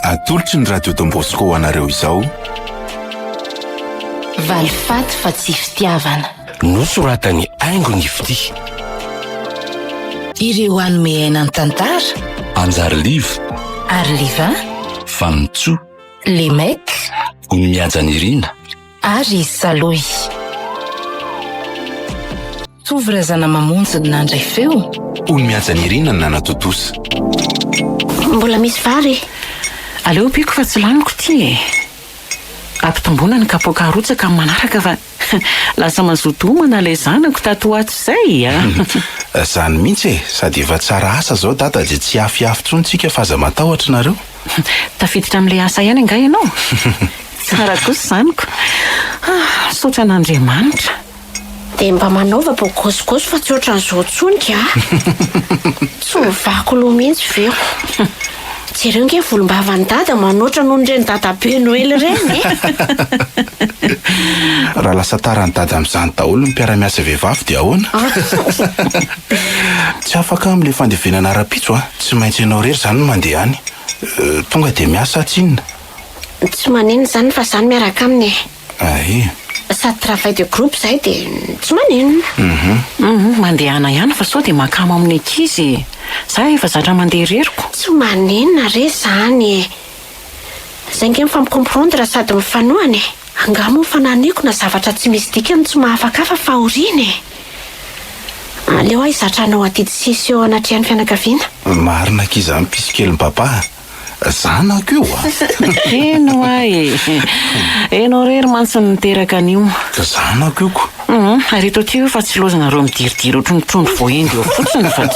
Atolotry ny radio Don Bosco ho anareo izao. Valifaty fa tsy fitiavana. Nosoratany aingo ny fity. Ireo anome aina ny tantara. Anjary liva. Arliva. Famitso. Lemek. Ny miajanirina. Ary Saloy. Tovirazana mamonjy ny nandray feo. Ony miajanirina ny nanatotosa. Mbola misy vary. Aleo piko fa tsy laniko ty e. Ampitomboana ny kapoaka arotsaka amin'ny manaraka fa lasa mazoto homana ilay zanako tato ato izay. Zany mihitsy e, sady efa tsara asa zao dada dia tsy afiafy tsontsika fa aza matahotra nareo. Tafiditra amin'ilay asa ihany nga ianao. Tsara kosa zaniko. Saotra an'Andriamanitra. Dia mba manaova bokosokosy fa tsy ohatran'izao tsonika. Tsy mivako loha mihitsy veo. Jereo nge volombavan'ny dada manoatra noho nireny dada be Noely ireny. Raha lasa taran'ny dada amin'izany daholo ny mpiara-miasa vehivavy dia ahoana? Tsy afaka amin'ilay fandevenana ara-pitso a. Tsy maintsy ianao rery zany no mandeha any. Tonga dia miasa tsinona. Tsy manino zany fa zany miaraka aminy. Sady travail de groupe zay dia tsy manino. Mandehana ihany fa sao dia makamo amin'ny ankizy. Za efa zatra mandeha reriko. Tsy maninona re zany. Zay nge mifampikomprendre sady mifanohany. Angamo fananiko na zavatra tsy misy dikany tsy mahafakafa fa oriny. Aleo ahy zatranao atidy sisy eo anatrehan'ny fianakaviana. Marina kiza ampisy kely ny papa. Zanako io a. Eno ahy. Enao rery mantsy niteraka an'io. Zanako io ko. Ary eto ty fa tsy lozanareo midiridiry ohatrony voendy eo fotsiny fa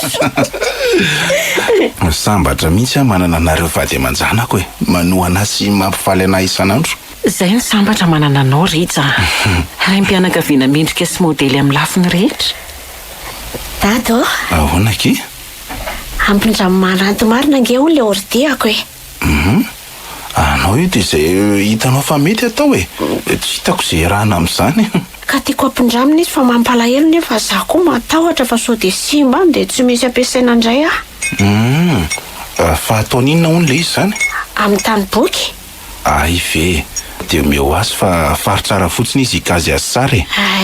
sambatra mihitsy a manana anareo vady aman-janako e. Manohana sy mampifaly anahy isan'andro. Zay ny sambatra manana anao Rija. Raim-pianakaviana mendrika sy modely amin'ny lafiny rehetra. Dado. Ahoana ki? Ampindramaranty marina nge ho le ordiako e. Anao io dia izay hitanao fa mety atao e. Tsy hitako izay rahana amin'izany. Ka tiako ampindramina izy fa mampalahelo nefa za koa matahotra fa sao dia simba dia tsy misy ampiasaina indray ah. Fa ataon'inona hono le izy zany? Amin'ny tany boky. Ve dia meo azy fa faritsara fotsiny izy hikazy azy tsara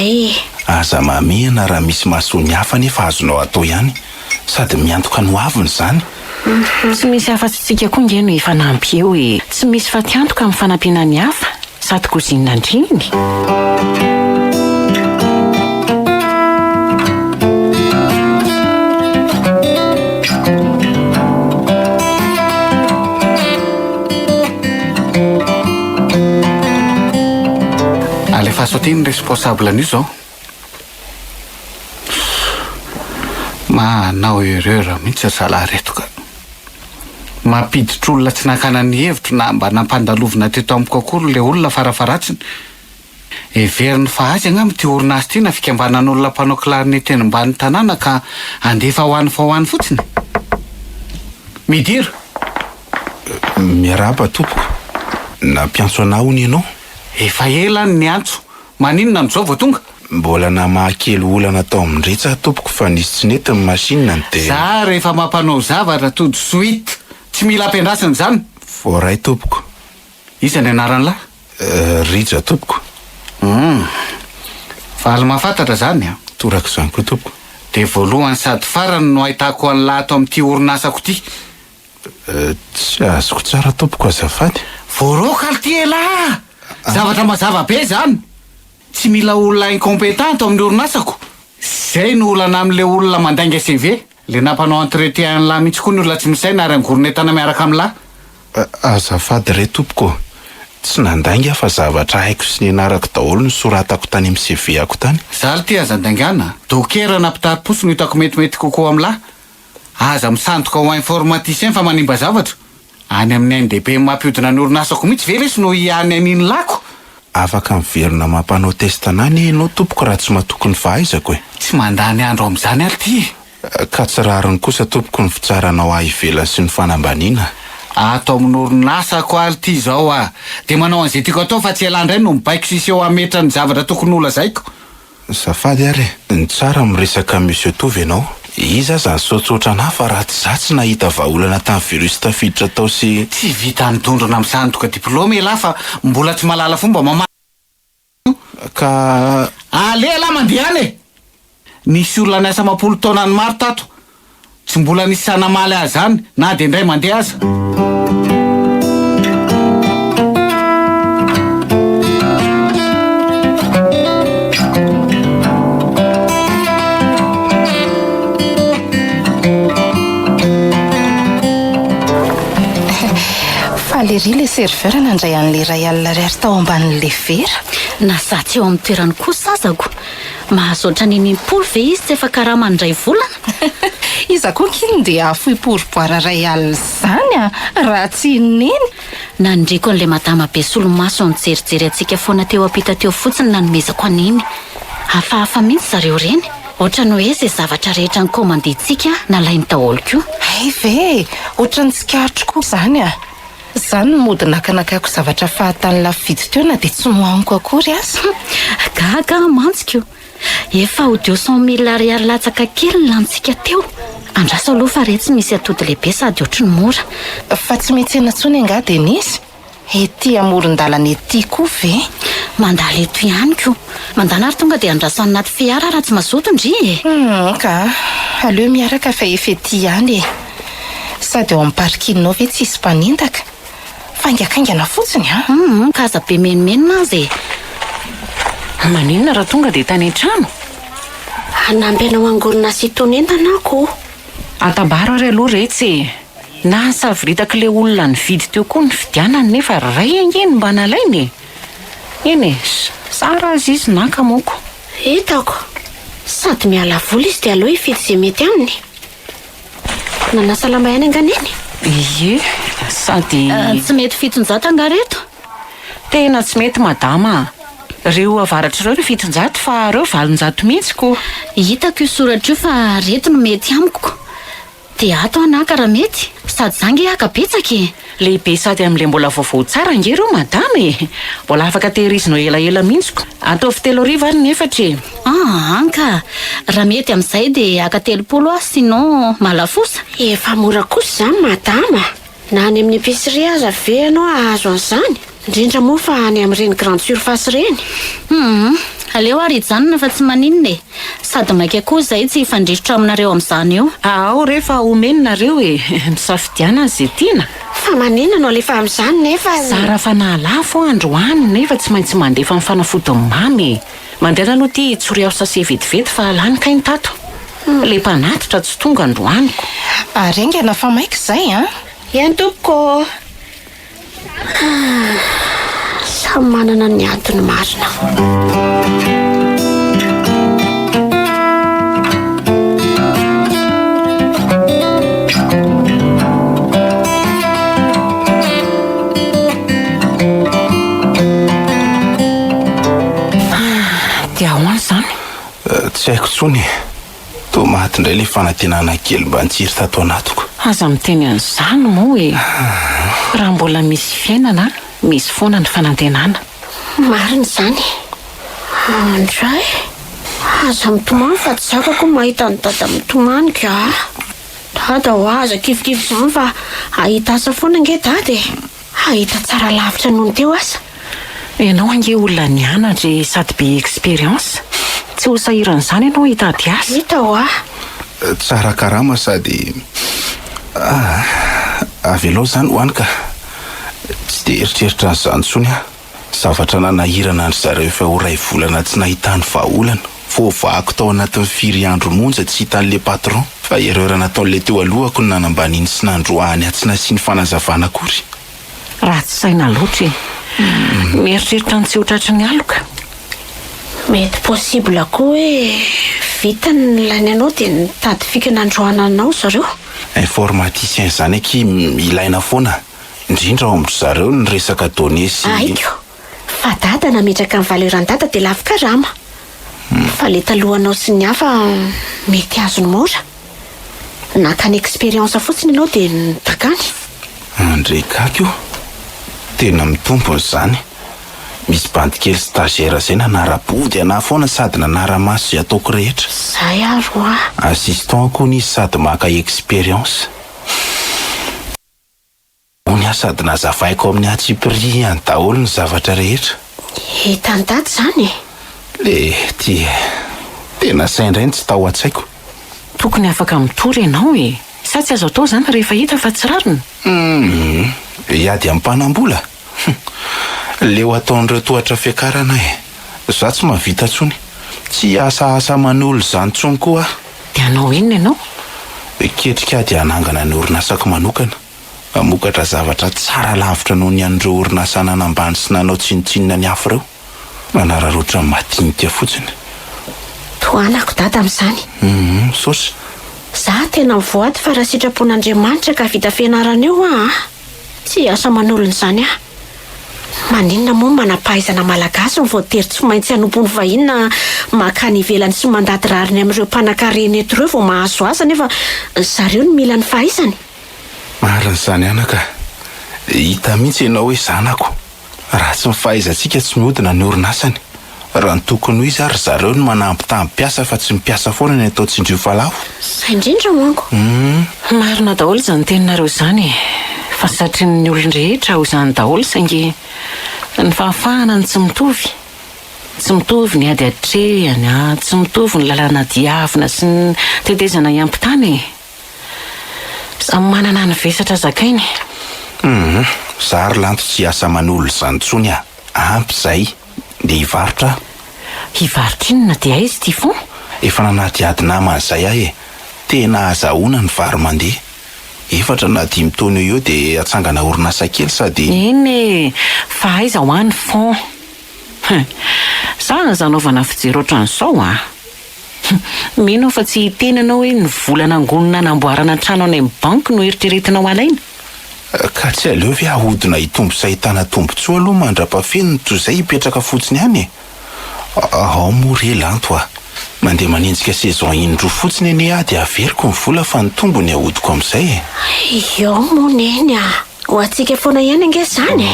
e. Aza mamihana raha misy mahasony hafa nefa azonao atao ihany. Sady miantoka no aviny zany. Tsy misy afa-tsitsika koa nge no efa nampy eo e. Tsy misy fa tiantoka amin'ny fanampiana ny hafa sady kozinina andriny. Alefa sautiny responsable an'io zao. Manao erreur mihitsy salareto ka. Mampiditra olona tsy nakana ny hevitro na mba nampandalovina teto amiko akory le olona farafaratsiny. Everiny fa azy angamba ty orinasa ty na fikambanan'olona mpanao clarinety eny ambany tanàna ka andefa ho an'ny fotsiny. Midira. Miarahaba tompoko. Nampiantso anao hony ianao? Efa ela ny antso. Maninona amin'izao vao tonga? Mbola namahakely olana tao amin'ndretsa tompoko fa nisy tsy nety ny masinina ny te. Za rehefa mampanao zavatra todo suite. Tsy mila ampiandrasana zany. Voaray tompoko. Iza ny anaran'lahy? Rija tompoko. Faly mahafantatra zany a. Toraka izany koa tompoko. Dia voalohany sady farany no ahitako an'lahy ato amin'ity orinasako ty. Tsy azoko tsara tompoko azafady. Voaroka ty ela. Zavatra mazava be zany. Tsy mila olona incompétent amin'ny orinasako. Zay no olana amin'le olona mandainga CV. Le nampanao entretien lahy mihitsy koa ny olona tsy misaina ary angoronetana miaraka amin'lahy. Azafady re tompoko. Tsy nandainga fa zavatra haiko sy ny anarako daholo ny soratako tany amin'ny CV ako tany. Zaly ty aza andaingana. Dokerana mpitariposy no hitako metimety kokoa amin'lahy. Aza misandoka ho informaticien fa manimba zavatra. Any amin'ny NDB mampiodina ny orinasako mihitsy ve lesy no ihany an'iny lako. Afaka miverina mampanao testanany ianao tompoko raha tsy matokony fahaizako e. Tsy mandany andro amin'izany ary ty. Ka tsy rariny kosa tompoko ny fitsaranao ahy ivelany sy ny fanambaniana. Ato amin'ny orinasako ary ty zao a. Dia manao an'izay tiako atao fa tsy elandray no mibaiko sisy eo ametra ny zavatra tokony olazaiko. Zafady ary ny tsara miresaka monsieur Tovy ianao. iza zany sotsotra na fa raha tsy za tsy nahita vahaolana tamin'ny virus tafiditra tao sy tsy vita nitondrona amin'izany toka diplôma ela fa mbola tsy malala fomba ka lela mandeha any e nisy olona ny asa mampolo taona ny maro tato tsy mbola nisy sanamaly azy any na de indray mandeha aza Lery le serveur nandray an'le ray alina ray tao ambanin'le vera na za tsy eo amin'ny toerany kosa azako mahazoatra ny impolo ve izy tsy efa karaha mandray volana iza koa kiny dia afoy poripoara ray alina zany raha tsy neny nandriko an'le madama be solomaso nijerijery atsika foana teo ampita teo fotsiny nanomezako aniny hafahafa mihitsy zareo reny ohatrany hoe izay zavatra rehetra ny komandintsika nalainy daholo koa ay ve ohatrany tsikaritro koa zany zany mody nakanakako zavatra fahatany lafo vidy teo na dia tsy mohaniko akory azy gaga mantsiko efa ho 200,000 ariary latsaka kely lantsika teo andrasa aloha fa re tsy misy atody lehibe sady ohatry ny mora fa tsy metsena ntsony anga Denisy ety amoron-dalana ety koa ve mandala eto ihany koa mandana ary tonga dia andrasa anaty fiara raha tsy mazoto ndry ka aleo miaraka fa efa ety ihany sady eo amin'ny parkinao ve tsy hisy mpanindaka faingakaingana fotsiny kaza be menimenina azy maninona raha tonga dia tany an-trano anambianao angorona sy tonentanako atabaro ary aloha retsy na saviritaka le olona ny vidy teo koa ny fidianany nefa ray angeny mba nalainy eny sara azy izy naka moko hitako sady miala vola izy dia aloha hifidy izay mety aminy nanasalama ihany anganeny ie sady tsy mety fitonjato angareto tena tsy mety madama reo avaratra ireo ny fitonjato fa reo valonjato mihitsy koa hitako io soratra io fa reto no mety amiko dia ato anaka raha mety sady zangy akabetsaka lehibe sady amin'le mbola vaovao tsara nge reo madama mbola afaka tehirizinao elaela mihitsiko atao fitelo arivo ary ny efatra anka raha mety amin'izay dia aka 30 aho sinon malafosa efa mora kosa zany madama na any amin'ny épicerie aza ve anao ahazo an'izany indrindra moa fa any amin'ireny grande surface reny aleo ary hijanona fa tsy maninona sady maika koa izay tsy hifandrisotra aminareo amin'izany eo ao rehefa omeninareo misafidiana azy tiana fa maninona no alefa amin'izany nefa zara fa nahalafo androany nefa tsy maintsy mandefa amin'ny fanafodiny mamy mandeha aloha ty tsory aho sase vetivety fa lanika iny tato le mpanatitra tsy tonga androaniko arengana fa maika izay ihany tompoko samy manana ny antony marina dia ahoany zany tsy haiko tsony tomaty indray le fanantenana kely mba nitsiry tato anatiko aza miteny an'izany moa raha mbola misy fiainana misy foana ny fanantenana marina zany andray aza mitomany fa tsy zakako mahita ny dada mitomany ka dada ho aza kifikify zany fa ahita asa foana nge dady ahita tsara lavitra noho ny teo asa ianao ange olona nianatra sady be expérience tsy ho sahiran'izany ianao hitady asa hita ho tsara karama sady avy aloha zany hoany ka tsy dia eritreritra n'izany tsony zavatra nanahirana ny zareo efa ho ray volana tsy nahitany vahaolana voavako tao anatin'ny 4 andro monja tsy hitan'le patron fa erreur nataon'le teo alohako ny nanambaniny sy nandroahany tsy nasiany fanazavana akory raha tsy saina loatra mieritreritra ny tsy hotratry ny aloka mety possible koa hoe vitany ilainy anao dia nitady fikanandroana anao zareo informaticien zany aky ilaina foana indrindra ao amin'ny zareo ny resaka données sy aiko fa dada nametraka ny valeurandata dia lavika rama fa le talohanao sy ny hafa mety azony mora naka ny expérience fotsiny ianao dia nitakany andray kako tena mitompony zany misy bandikely stagiaire zay nanara-body ana foana sady nanara-maso zay ataoko rehetra. Zay aro a. Assistant koa nizy sady maka expérience. Onya sady nazavaiko amin'ny atsipri any daholo ny zavatra rehetra. Hitany daty zany. Le tena saindrainy tsy tao an-tsaiko. Tokony afaka mitory ianao e. Sa tsy azo atao zany rehefa hita fa tsy rariny. Iady amin'ny mpanambola. Leo ataon'ireo tohatra fiakarana za tsy mahavita tsony. Tsy asa manolo zany tsony koa. Dia anao inona ianao? Ketrika dia hanangana ny orinasako manokana. Mamokatra zavatra tsara lavitra noho ny an'ireo orinasa nanambany sy nanao tsinotsinona ny hafa ireo. Manararotra madinika fotsiny. Toanako dada amin'izany. Saosy. Za tena mivoady fa raha sitrapon'Andriamanitra ka vita fianarana eo tsy asa manolony zany Maninona moa manampahaizana malagasy ny voatery tsy maintsy hanompo ny vahiny na makany ivelany sy mandaty rariny amin'ireo mpanan-karena eto ireo vao mahazo aza nefa zareo ny mila ny fahaizany. Marina izany anaka. Hita mihitsy ianao hoe zanako. Raha tsy mifahaizantsika tsy mihodina ny orinasany. Raha ny tokony ho izy ary zareo ny manampy tampiasa fa tsy mipiasa foana ny atao tsindrio falao. Zay indrindra manko. Marina daholo izany teninareo izany. Fa satrin'ny olon-drehetra ho izany daholo saingy ny fahafahana ny tsy mitovy. Tsy mitovy ny ady atrehany, tsy mitovy ny lalàna diavina sy ny tetezana iampitany. Samy manana ny vesatra zakainy. Zary lanto tsy asa manolo izany tsony ampy izay. Dia hivarotra. Hivarotra inona dia izy ty fo? Efa nanaty ady namana izay tena azahoana ny vary mandeha. Efatra na 5 taona eo dia atsangana orinasa kely sady. Eny fa aiza ho any fon. Sa zanaovana fijery ohatran'izao Mino fa tsy tenanao hoe ny volana angonina namboarana trano any amin'ny banky no eritreretinao alaina. Ka tsy aleo ve ahodina hitombo sahitana tombotsoa aloha mandra-pafeniny toy izay hipetraka fotsiny any. Ao moa lanto mandeha manenjika saison indroa fotsiny eny dia averiko ny vola fa ny tombony ahodiko amin'izay. Eo moa neny ho antsika foana ihany ange zany.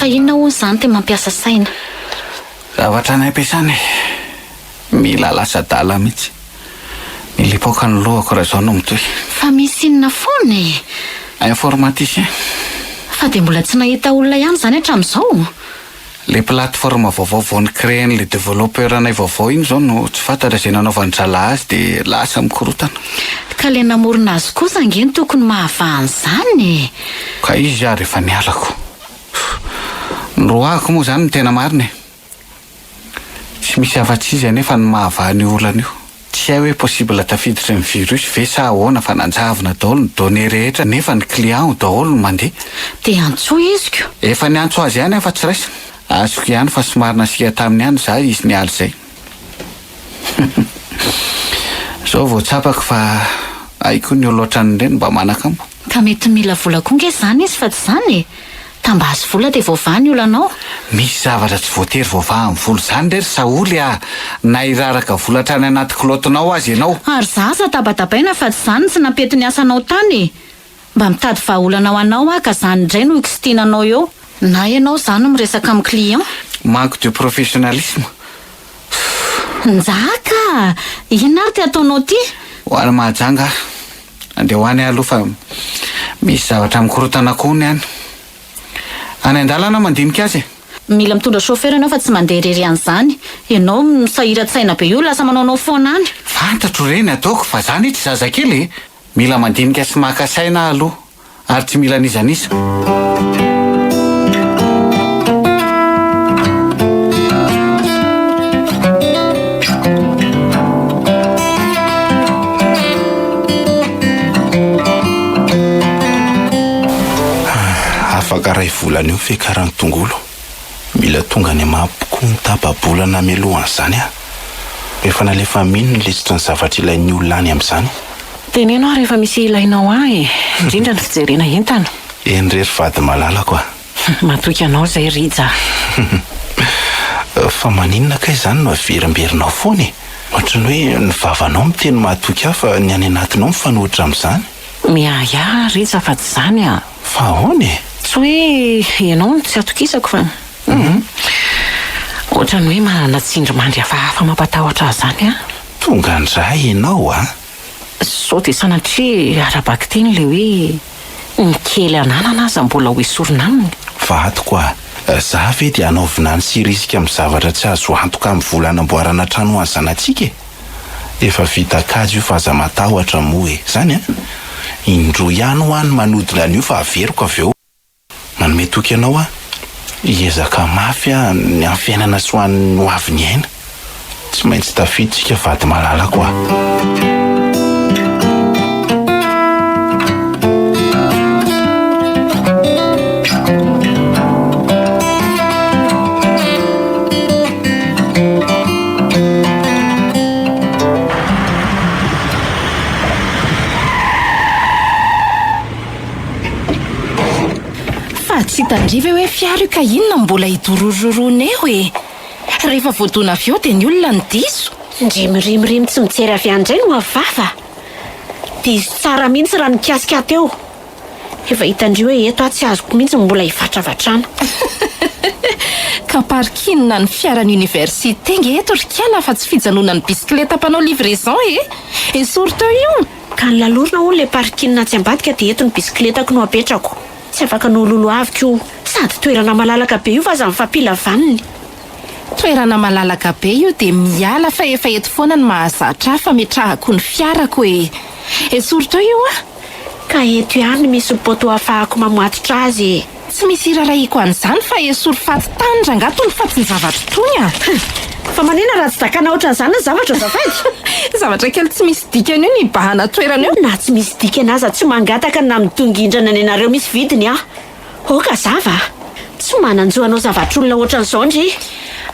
Fa inona hoy izany te mampiasa saina? Zavatra ny ampiasany mila lasa-dala mihitsy. Milipoka ny lohako raha izao no mitohy. Fa misy inona foana informaticien. Fa dia mbola tsy nahita olona ihany zany hatramin'izao. Le plateforme vaovao vao nikréany le développeur anay vaovao iny zao no tsy fantatra izay nanaovany drala azy dia lasa mikorotana. Ka le namorona azy kosa angeny tokony mahavahany izany. Ka izy ary efa nialako. Ny roako moa zany ny tena marina. Tsy misy afa-tsy izy anefa ny mahavahany olana io. Tsy hay hoe possible tafiditra ny virus ve sa ahoana fa nanjavona daholo ny données rehetra nefa ny client daholo ny mandeha. Dia antsoa izy ko. Efa ny antso azy ihany afa tsy raisina. Azoko ihany fa somary nasiaka taminy ihany za izy nialy izay. Zao vao tsapako fa aiko ny olotrany ireny mba manakamo. Ka mety mila vola koa nge zany izy fa tsy zany tambazy vola dia voavaha ny olanao. Misy zavatra tsy voatery voavaha amin'ny vola zany rery saoly na iraraka volatrany anaty kilotinao azy ianao. Ary za tabatabaina fa tsy zany tsy nampety ny asanao tany. Mba mitady vahaolanao anao ka zany indray no ikisitinanao eo. Na ianao zany miresaka amin'ny client. Manque de professionnalisme. Njaka, inona ary ty ataonao ty? Ho any mahajanga. Andeha ho any aloha fa misy zavatra mikorotana koa ny any. Any an-dalana mandinika azy. Mila mitondra chauffeur ianao fa tsy mandeha irery an'izany. Ianao misahiran-tsaina be io lasa manaonao foana any. Fantatro ireny ataoko fa zany tsy zazakely. Mila mandinika sy maka saina aloha ary tsy mila nizanisa. Afaka ray volana io fiakarany tongolo. Mila tonga ny amampoko ny tapa-bolana melohan'izany Efa nalefa mino ny lisitra ny zavatra ilain'ny olona any amin'izany. Tenenao rehefa misy ilainao indrindra ny fijerena entana. Eny rery vady malala koa. Matoky anao zay Rija. Fa maninona ka izany no averimberinao foana e? Ohatrany hoe ny vavanao miteny mahatoky aho fa ny any anatinao mifanohitra amin'izany. Miaia reza afa-tsy izany a. Fa ahoana e? Tsy hoe ianao no tsy atokisako fa ohatrany hoe manana tsindrimandry hafahafa mampatahotra ahy zany a. Tonga andray ianao a? Sao dia sanatria arabaky teny le hoe ny kely ananana aza mbola ho esorina aminy. Vato koa, za ve dia hanaovina ny sirisika amin'ny zavatra tsy azo antoka amin'ny vola hanamboarana trano ho an'ny zanantsika e? Efa vita kajy io fa aza matahotra moa e. Zany a? Indroa ihany ho any manodina an'io fa averiko avy eo. Manome toky ianao a, hiezaka mafy a ny amin'ny fiainana sy ho an'ny ho avy ny aina. Tsy maintsy tafiditsika vady malala koa. Tsy tandriva hoe fiara io ka inona mbola hidorororona eo e. Rehefa voadona avy eo dia ny olona ny diso. Ndry mirimirimy tsy mijery avy andray no avava. Diso tsara mihitsy raha nikasika teo. Efa hitandry hoe eto aho tsy azoko mihitsy mbola hivatravatrana. Ka parkinina ny fiaran'ny université nge eto rikala fa tsy fijanonana ny bisikileta mpanao livraison e. Esory teo io. Ka ny lalorina hono le parkinina tsy ambadika dia eto ny bisikletako no apetrako. Tsy afaka nololo aviko io. Sady toerana malalaka be io fa aza mifampila vaniny. Toerana malalaka be io dia miala fa efa eto foana ny mahazatra fa metrahako ny fiarako e. Esory teo io a. Ka eto ihany misy poto ahafahako mamoatotra azy e. Tsy misy iraraiko an'izany fa esory faty tany rangato ny faty ny zavatra toy a. Fa manina raha tsy dakana ohatran'izany ny zavatra zafady. Zavatra kely tsy misy dikany io ny bahana toerana io. Na tsy misy dikany aza tsy mangataka na mitongindrana ny anareo misy vidiny a. Oka zava. Tsy mananjoanao zavatr'olona ohatran'izao ndry.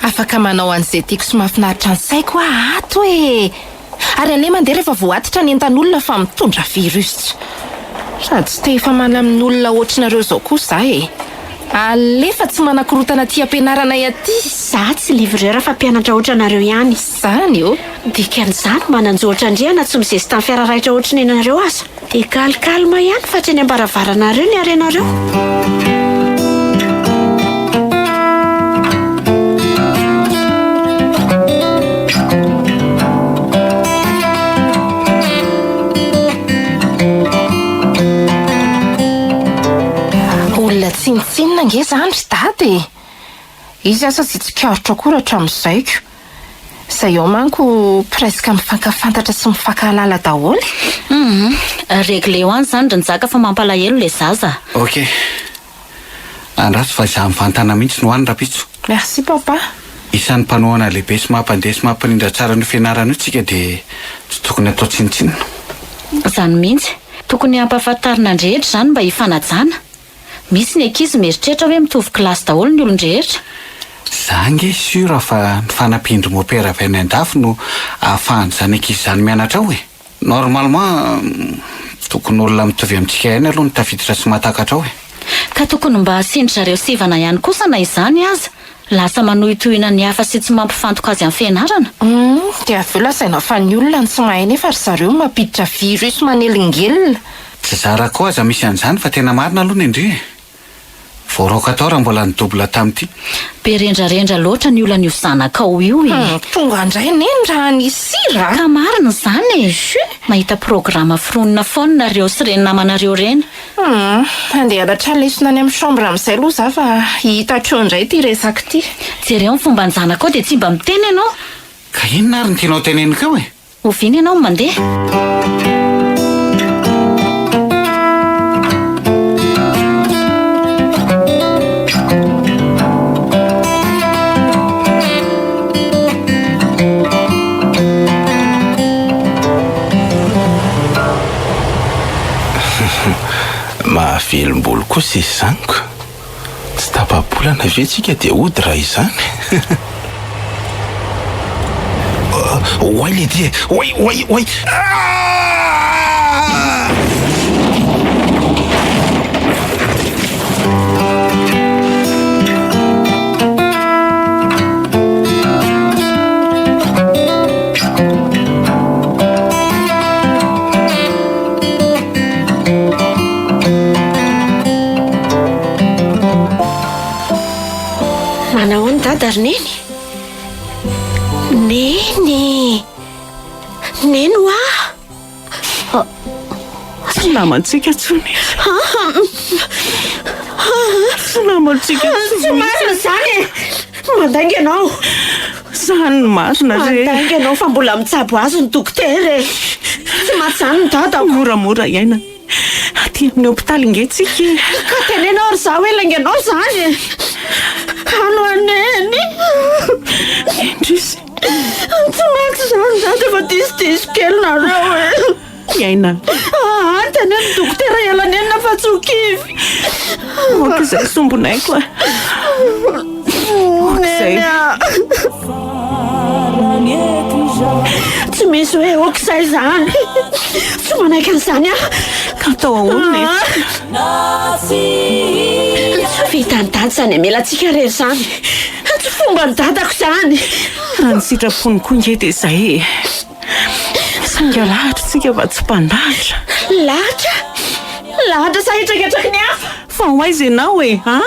Afaka manao an'izay tiako sy mahafinaritra ny saiko ato e. Ary ane mandeha rehefa voatitra ny entan'olona fa mitondra virus. Sady tsy te efa mana amin'olona ohatranareo zao kosa e. Alefa tsy manakorotana ty ampianarana aty. Za tsy livreur fa mpianatra ohatranareo ihany. Zany io. Dikan'izany mananjo ohatrandriana tsy mizesita ny fiara raitra ohatrany ianareo aza. Dia kalikalma ihany fa tsy any ambaravaranareo ny arenareo. Tsinitsinina nge zany ry dady. Izy asa tsy tsikarotra akory hatramin'izaiko. Izay ao manko presque mifankafantatra sy mifankahalala daholo. Regle ho any zany rynjaka fa mampalahelo le zaza. Ok. Andraso fa za mivantana mihitsy no any rapitso. Merci papa. Isan'ny mpanohana lehibe sy mampandeha sy mampanindra tsara ny fianarana io tsika dia tsy tokony atao tsinitsinina. Zany mihitsy tokony hampafantarina ny rehetra zany mba hifanajana. Misy ny ankizy mieritreritra hoe mitovy kilasy daholo ny olon-drehetra. Za nge sura fa ny fanampindry mopera avy any an-dafy no ahafahany zany ankizy zany mianatra ao e. Normalement tokony olona mitovy amintsika ihany aloha ny tafiditra sy mahatakatra ao e. Ka tokony mba asindry sivana ihany kosa na izany aza. Lasa manohitohina ny hafa sy tsy mampifantoka azy amin'ny fianarana. Dia avy eo lasaina fa ny olona ny tsy mahay nefa ry zareo mampiditra virus manelingelina. Tsy zara koa aza misy an'izany fa tena marina aloha ny indri. Voaraoka tao raha mbola nidobla tamity. Be rendrarendra loatra ny olana io zanakao io e. Tonga andray neny raha ny sira. Ka marina zany e. Mahita programa fironina foana nareo sy reny namanareo reny. Andeha hatrany lesona any amin'ny chambre amin'izay aloha za fa hitatro indray ty resaka ty. Jereo ny fomba ny zanakao dia tsy mba miteny ianao. Ka inona ary ny tianao teneniko e? Oviana ianao mandeha. Mahavelom-bolo kosa izy zaniko. Tsy tapa-bolana ve tsika dia hody raha izany. Oay le dia. Oay. Manao ny dada ry neny? Neny! Neny ho ah! Tsy namantsika tsony. Tsy namantsika Tsy marina zany! Mandainga ianao! Zany ny marina re. Mandainga ianao fa mbola mitsabo azy ny dokotera. Tsy maty zany ny dada. Moramora iaina. Aty amin'ny hôpitaly ingetsika. Ka tenenao ry zaho hoe lainganao zany. Ano aneny. Indrisy. Tsy maty zany dada fa disidisy kely nareo e. Iaina. Teneny dokotera elanenina fa tsy ho kivy. Okizay sombonay koa. Okizay. Tsy misy hoe okizay zany. Tsy manaiky an'izany ah. Ka atao ahoana Tsy vita ny dada zany amelantsika rery zany. Tsy fomba ny dadako zany. raha ny sitrapony koa nge dia izay. Sanga lahatra tsika fa tsy mpandahatra. Lahatra? Lahatra sa hitrakatraky ny hafa? Fa hoaiza ianao e, ha?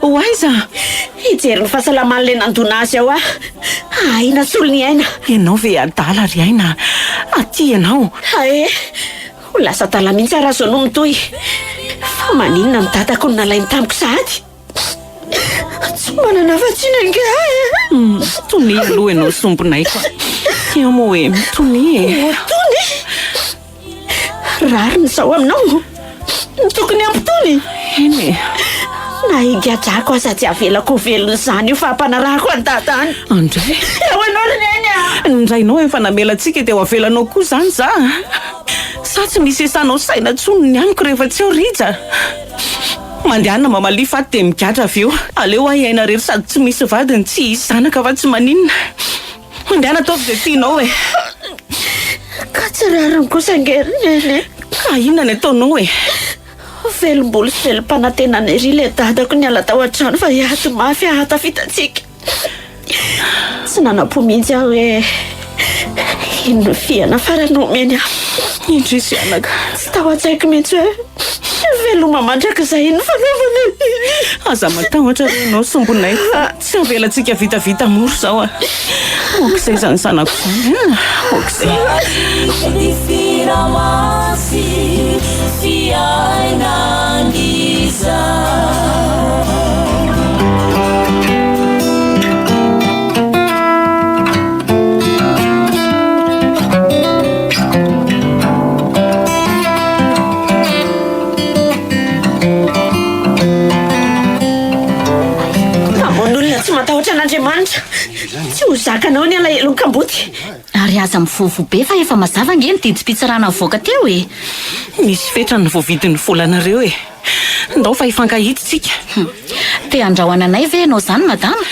Hoaiza? Hijery ny fahasalaman'ilay nandona azy ao ah. Aina solony aina. Ianao ve adala ry aina? Aty ianao. Ho lasa dala mihitsy araha zao no mitohy. Fa maninona ny dadako no nalainy tamiko sady? Tsy manana vatsiana nga. Tony aloha ianao sombonay koa. Tia moa hoe mitony e. Tony? Rariny zao aminao. Tokony ampitony. Eny e. Nahigadrako aza tsy avelako velony zany io fa hampanarahako any dada any. Andray. Eo anao ry neny ah. Nindrainao efa namelantsika dia ho avelanao koa zany za. Sa tsy misy esanao saina tsony ny amiko rehefa tsy ao rija. Mandehana mamalia faty dia migadra avy eo. Aleo ahy aina rery sady tsy misy vadiny tsy hisy zanaka fa tsy maninona. Mandehana ataovy izay tianao e. Ka tsy rariny kosa ngery neny. Ka inona ny ataonao e? Velom-bolo sy velom-panantenana ery le dadako ny ala tao an-trano fa hiato mafy ahatafitantsika. Tsy nanam-po mihitsy aho hoe ino ny fiana farany omeny aho. Indrisy anaka. Tsy tao an-tsaiko mihitsy hoe veloma mandrakizay ino fanaovana. Aza matahotra renao sombonay. Tsy avelantsika vitavita moro zao a. Okizay zany sanako zany. Okizay. Tsy matahotra an'Andriamanitra. Tsy ho zakanao ny alahelo ny kamboty. Ary aza mivovo be fa efa mazava nge ny didim-pitsarana avoaka teo e. Misy fetra ny voavidin'ny volanareo e. Ndao fa hifankahitsika. Te andrahoana anay ve ianao zany madama?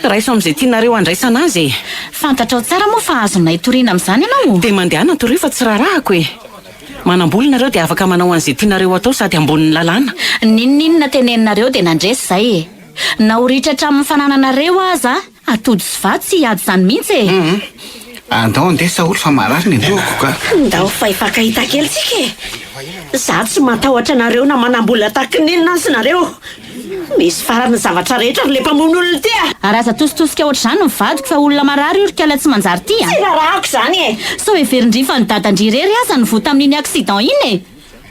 Raiso amin'izay tianareo andraisana azy e. Fantatrao tsara moa fa azonay toriana amin'izany ianao. Dia mandehana tory fa tsy rarahako e. Manamboly nareo dia afaka manao an'izay tianareo atao sady ambonin'ny lalàna. Ninninona teneninareo dia nandresy zay e. Na horitra hatramin'ny fanananareo aza atody sy vato tsy hiady zany mihitsy e. Andao andesa olo fa marary ny androako ka. Ndao fa hifankahita kely tsika e. Za tsy matahotra nareo na manamboly ataky ninona sy nareo. Misy farany zavatra rehetra le mpamono olona ty a. Ary aza tositosika ohatr'izany ny vadiko fa olona marary io ry kala tsy manjary ty a. Tsy rarahako zany e. Sao everindrifa ny dadandry rery aza ny vo tamin'iny accident iny e.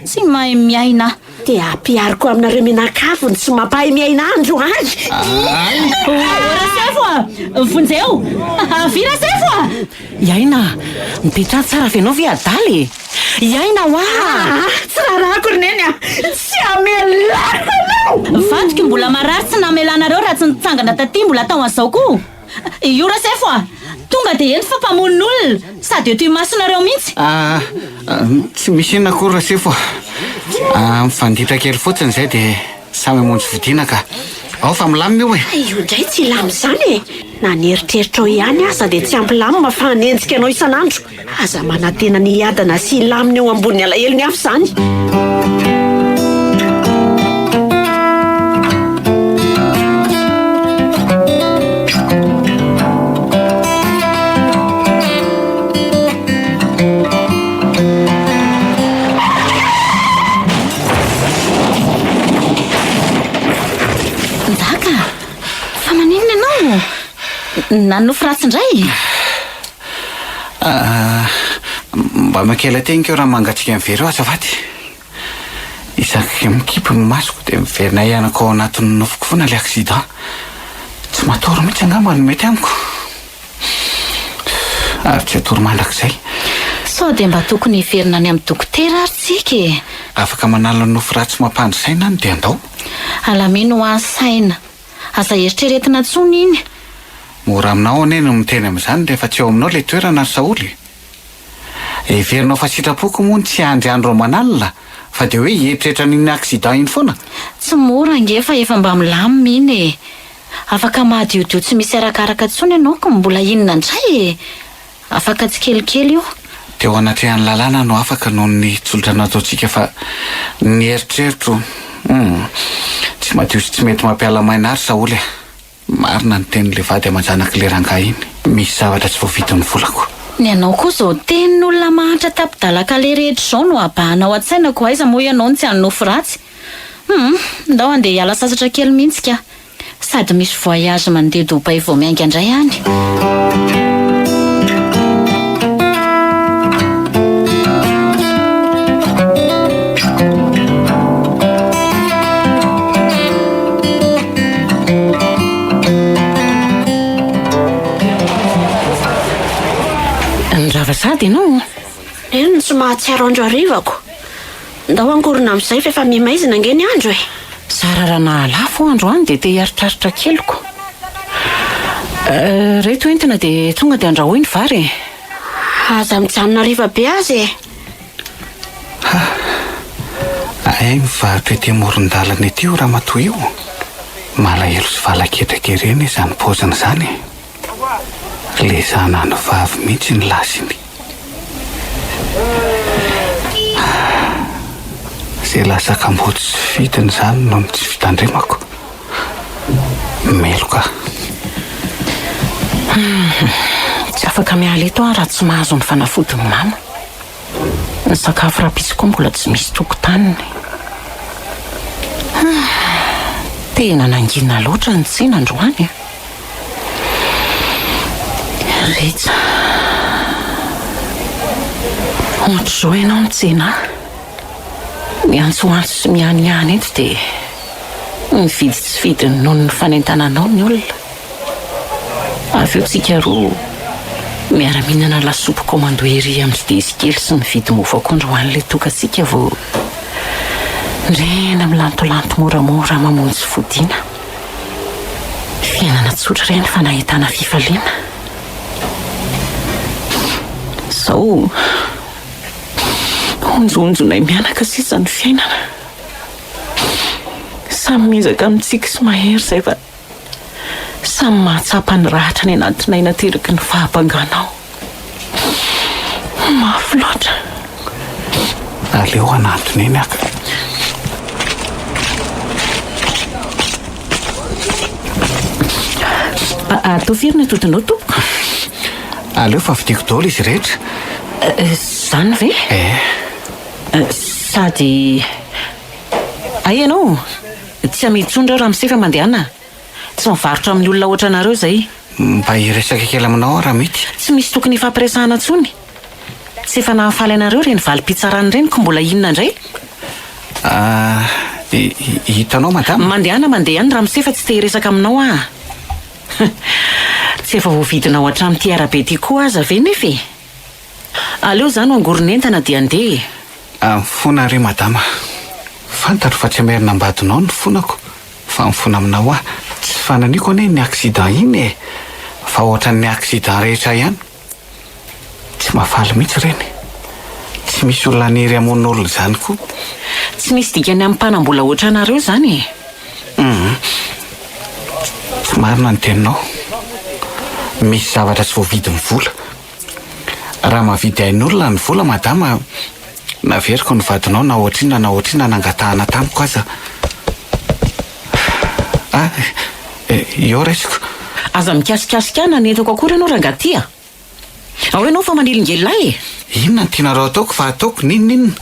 Tsy mahay miaina. Dia ampiariko aminareo minan-kavony tsy mampahay miaina andro any. Rasefo a! Vonjeo! Vy rasefo a! Iaina, mipetra tsara avy ianao ve adaly? Iaina hoa! Tsy rarahako ry neny a. Tsy amelako anao. Vadiko mbola marary tsy namelanareo raha tsy nitsangana taty mbola tao an'izao koa. Io rasefo a! Tonga dia ento fa mpamonon'olona sady eto imasonareo mihitsy. Tsy misy inona koa rasefo. Mifanditra kely fotsiny izay dia samy hamonjy vidiana ka. Ao fa milamina io e. Io indray tsy lamy zany e. Na nieritreritra ao ihany aza dia tsy ampilamina fa hanenjika anao isan'andro. Aza manantena ny hiadana sy lamina eo ambony alahelo ny hafa zany. nanofo ratsy indray. Mba makela tegniko raha mangatsika mivery azafady. Isaky mikipy ny masoko dia miverina ianako ao anatin'ny nofoko foana le accident. Tsy matory mihitsy angamba no mety amiko. Ary tsy atory mandrakizay. Sao dia mba tokony hiverina any amin'ny dokotera ary tsika e. Afaka manala nofo ratsy mampandrisaina any dia andao. Alamino ho ansaina. Aza eritreretina tsony iny. Mora aminao ane no miteny amin'izany rehefa tsy eo aminao le toerana ny Saoly. Heverinao fa sitrapoko moa tsy andriandro manalina fa dia hoe hieritreritra n'iny accident iny foana. Tsy mora nge fa efa mba milamina iny e. Afaka mahadiodio tsy misy arakaraka tsony ianao ka mbola inona indray e. Afaka tsy kelikely io. Teo anatrehan'ny lalàna no afaka noho ny tsolotra nataontsika fa ny eritreritro tsy madio sy tsy mety mampiala maina ary Saoly. Marina ny tenin'le vady aman-janaka le rangahy iny. Misy zavatra tsy voavidy ny volako. Ny anao koa zao tenin'olona mahantra tapidalaka le rehetra zao no abahanao an-tsaina ko aiza moa ianao ny tsy hanofo ratsy. Ndao andeha hiala sasatra kely mihitsy ka. Sady misy voyage mandeha Dubai vao miainga indray any. Sady ianao eny tsy mahatsiaro andro arivako. Ndao angorona amin'izay fa efa mimaizina nge ny andro e. Sarara nalafo andro any dia te hiaritraritra keliko. Reto entina dia tonga dia andrahoy ny vary. Aza mijanona riva be azy e. Ay mivarotra ety amoron-dalana ety raha matoa io. Malahelo sy valaketraka ireny izany paozina izany. Le zanany vavy mihitsy ny lasiny. Izay lasaka mbotsy sy fidiny izany no tsy fitandremako. Meloka. Tsy afaka miala eto raha tsy mahazo ny fanafody ny mama. Ny sakafo rahapisy koa mbola tsy misy tokotaniny. Tena nangina loatra ny tsena androany. Rehetra ohatr'izao ianao mitsena miantsoantso sy mianiany eto dia mividy tsy vidiny noho ny fanentananao ny olona. Avy eo tsika roa miara-mihinana lasopy komando ery amin'ny desy kely sy mividy mofo akondro ho an'ilay tokantsika vao rena milantolanto moramora mamonjy fodiana. Fiainana tsotra ireny fa nahitana fifaliana. Sao onjonjonay mianaka sisa ny fiainana. Samy mizaka amintsika sy mahery izay fa samy mahatsapa ny rahatra ny anatinay nateraky ny fahabanganao. Mafy loatra. Aleo anatony eny aka. Tofiry ny todinao tompoko. Aleo fa vidiko daholo izy rehetra. Zany ve? Sady ay ianao tsy amitsondra raha misefa mandehana. Tsy mivarotra amin'ny olona oatra anareo izay. Mba hiresaka kely aminao raha mety. Tsy misy tokony ifampiresahana tsony. Tsy efa nahafaly anareo reny valim-pitsarany reny ko mbola inona indray? Hitanao madama. Mandehana mandeha ihany raha misefa tsy te hiresaka aminao ah. Tsy efa voavidinao hatramin'ity arabe ity koa aza ve nefa e? Aleo zany angoronentana dia andeha. Mifona re madama. Fantatro fa tsy amerina ambadinao ny fonako. Fa mifona aminao ah. Tsy fananiko ane ny accident iny e. Fa ohatran'ny accident rehetra ihany. Tsy mahafaly mihitsy reny. Tsy misy olona niry amon'olona izany koa. Tsy misy dikany amin'ny mpanambola oatra anareo zany e. Tsy marina ny teninao. Misy zavatra tsy voavidy ny vola. Raha mahavidy ain'olona ny vola madama, naveriko ny vadinao na ohatrina nangatahana tamiko aza. Io resiko. Aza mikasikasika netako akory ianao rangaty a. Ao ianao fa manilingelilahy e. Inona ny tianareo ataoko fa ataoko ninona.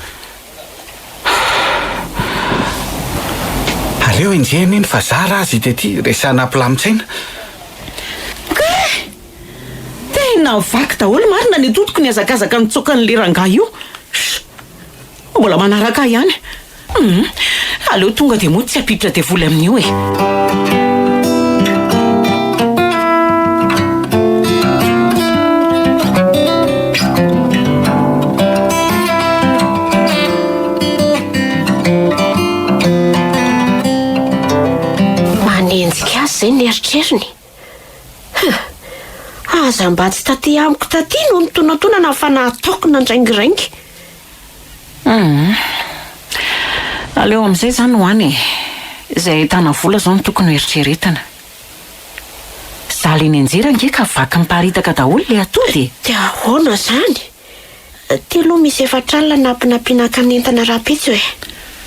Aleo injeny iny fa zara azy ity resana ampilamitsaina. na vaky daholo marina ny totoko ny azakazaka nitsoka ny lerangah io. Mbola manaraka ihany. Aleo tonga dia moa tsy apiditra dia voly amin'io e. Manenjika azy izay ny eritreriny. Aza mba tsy taty amiko taty no mitonantonana fa nataoko nandraingirangy. Aleo amin'izay izany ho any izay ahitana vola izao no tokony eritreretana. Zaly eny anjera nge ka vaky miparitaka daholo le atody. Dia ahoana izany? Telo misy efatralina nampinampianaka ny entana rapitsy hoe.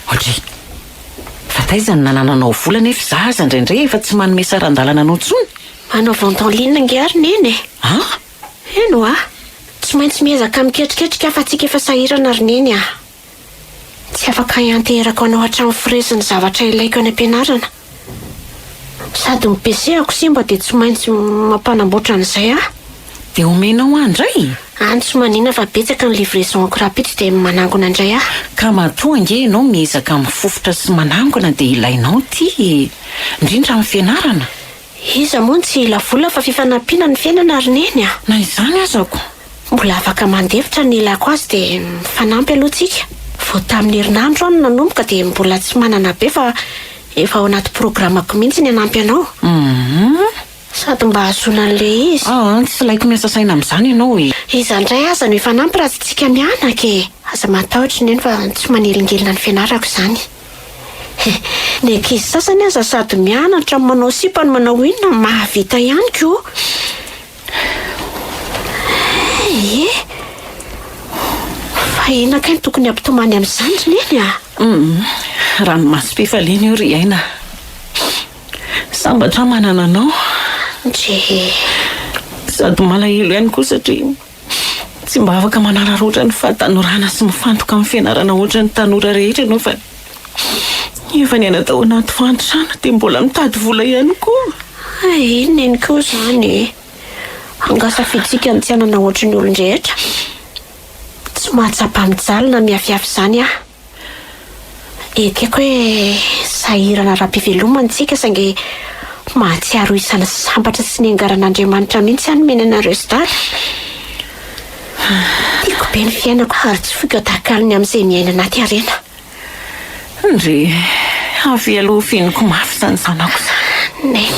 Ohatry, fa taizany nanananao vola nefa za aza indraindray efa tsy manome saran-dalana anao intsony. Manao vantaolina nge ary neny e. Eno tsy maintsy miezaka miketriketrika fa tsika efa sahirana ary neny tsy afaka ianterako anao hatramin'ny firesin'ny zavatra ilaiko any am-pianarana. Sady mipesehako simba dia tsy maintsy mampanamboatra an'izay dia omenao andray? Tsy manina fa betsaka ny livraisonko rapitsy dia manangona andray Ka matoa nge ianao miezaka mifofotra sy manangona dia ilainao ty indrindra amin'ny fianarana. Iza moa tsy ila vola fa fifanampiana ny fiainana ary neny Na izany azako. Mbola afaka mandevitra ny ilako azy dia mifanampy aloha tsika. Vao tamin'ny herinandro no nanomboka dia mbola tsy manana be fa efa ao anaty programako mihitsy ny hanampy anao. Sady mba hahazoana an'le izy. Tsy laiko miasa saina amin'izany ianao e. Iza indray aza no hifanampy raha tsy tsika mianaka e. Aza matahotra neny fa tsy manelingelina ny fianarako izany. Ny ankizy sasany aza sady mianatra manao sipa ny manao inona mahavita ihany koa. Fa inaka ny tokony ampitomany amin'izany neny Ranomasim-pifaliana io ry aina. Sambatra manana anao. Sady malahelo ihany koa satria tsy mba afaka manararoatra ny fahatanorana sy mifantoka amin'ny fianarana ohatra ny tanora rehetra ianao fa efa ny anatao anaty fantrana dia mbola mitady vola ihany koa. Neny koa izany angasafitsika ny tsy anana ohatra ny olon-drehetra. Tsy mahatsapa mijalina miafiafy izany Tiako hoe sahirana raha-pivelomana tsika saingy mahatsiaro isana sambatra sy ny angaran'Andriamanitra mihitsy hanome anareo sidara. Tiako be ny fiainako ary tsy foka takalony amin'izay miaina anaty harena. Ndre avy aloha fiainako mafy izany zanako Neny.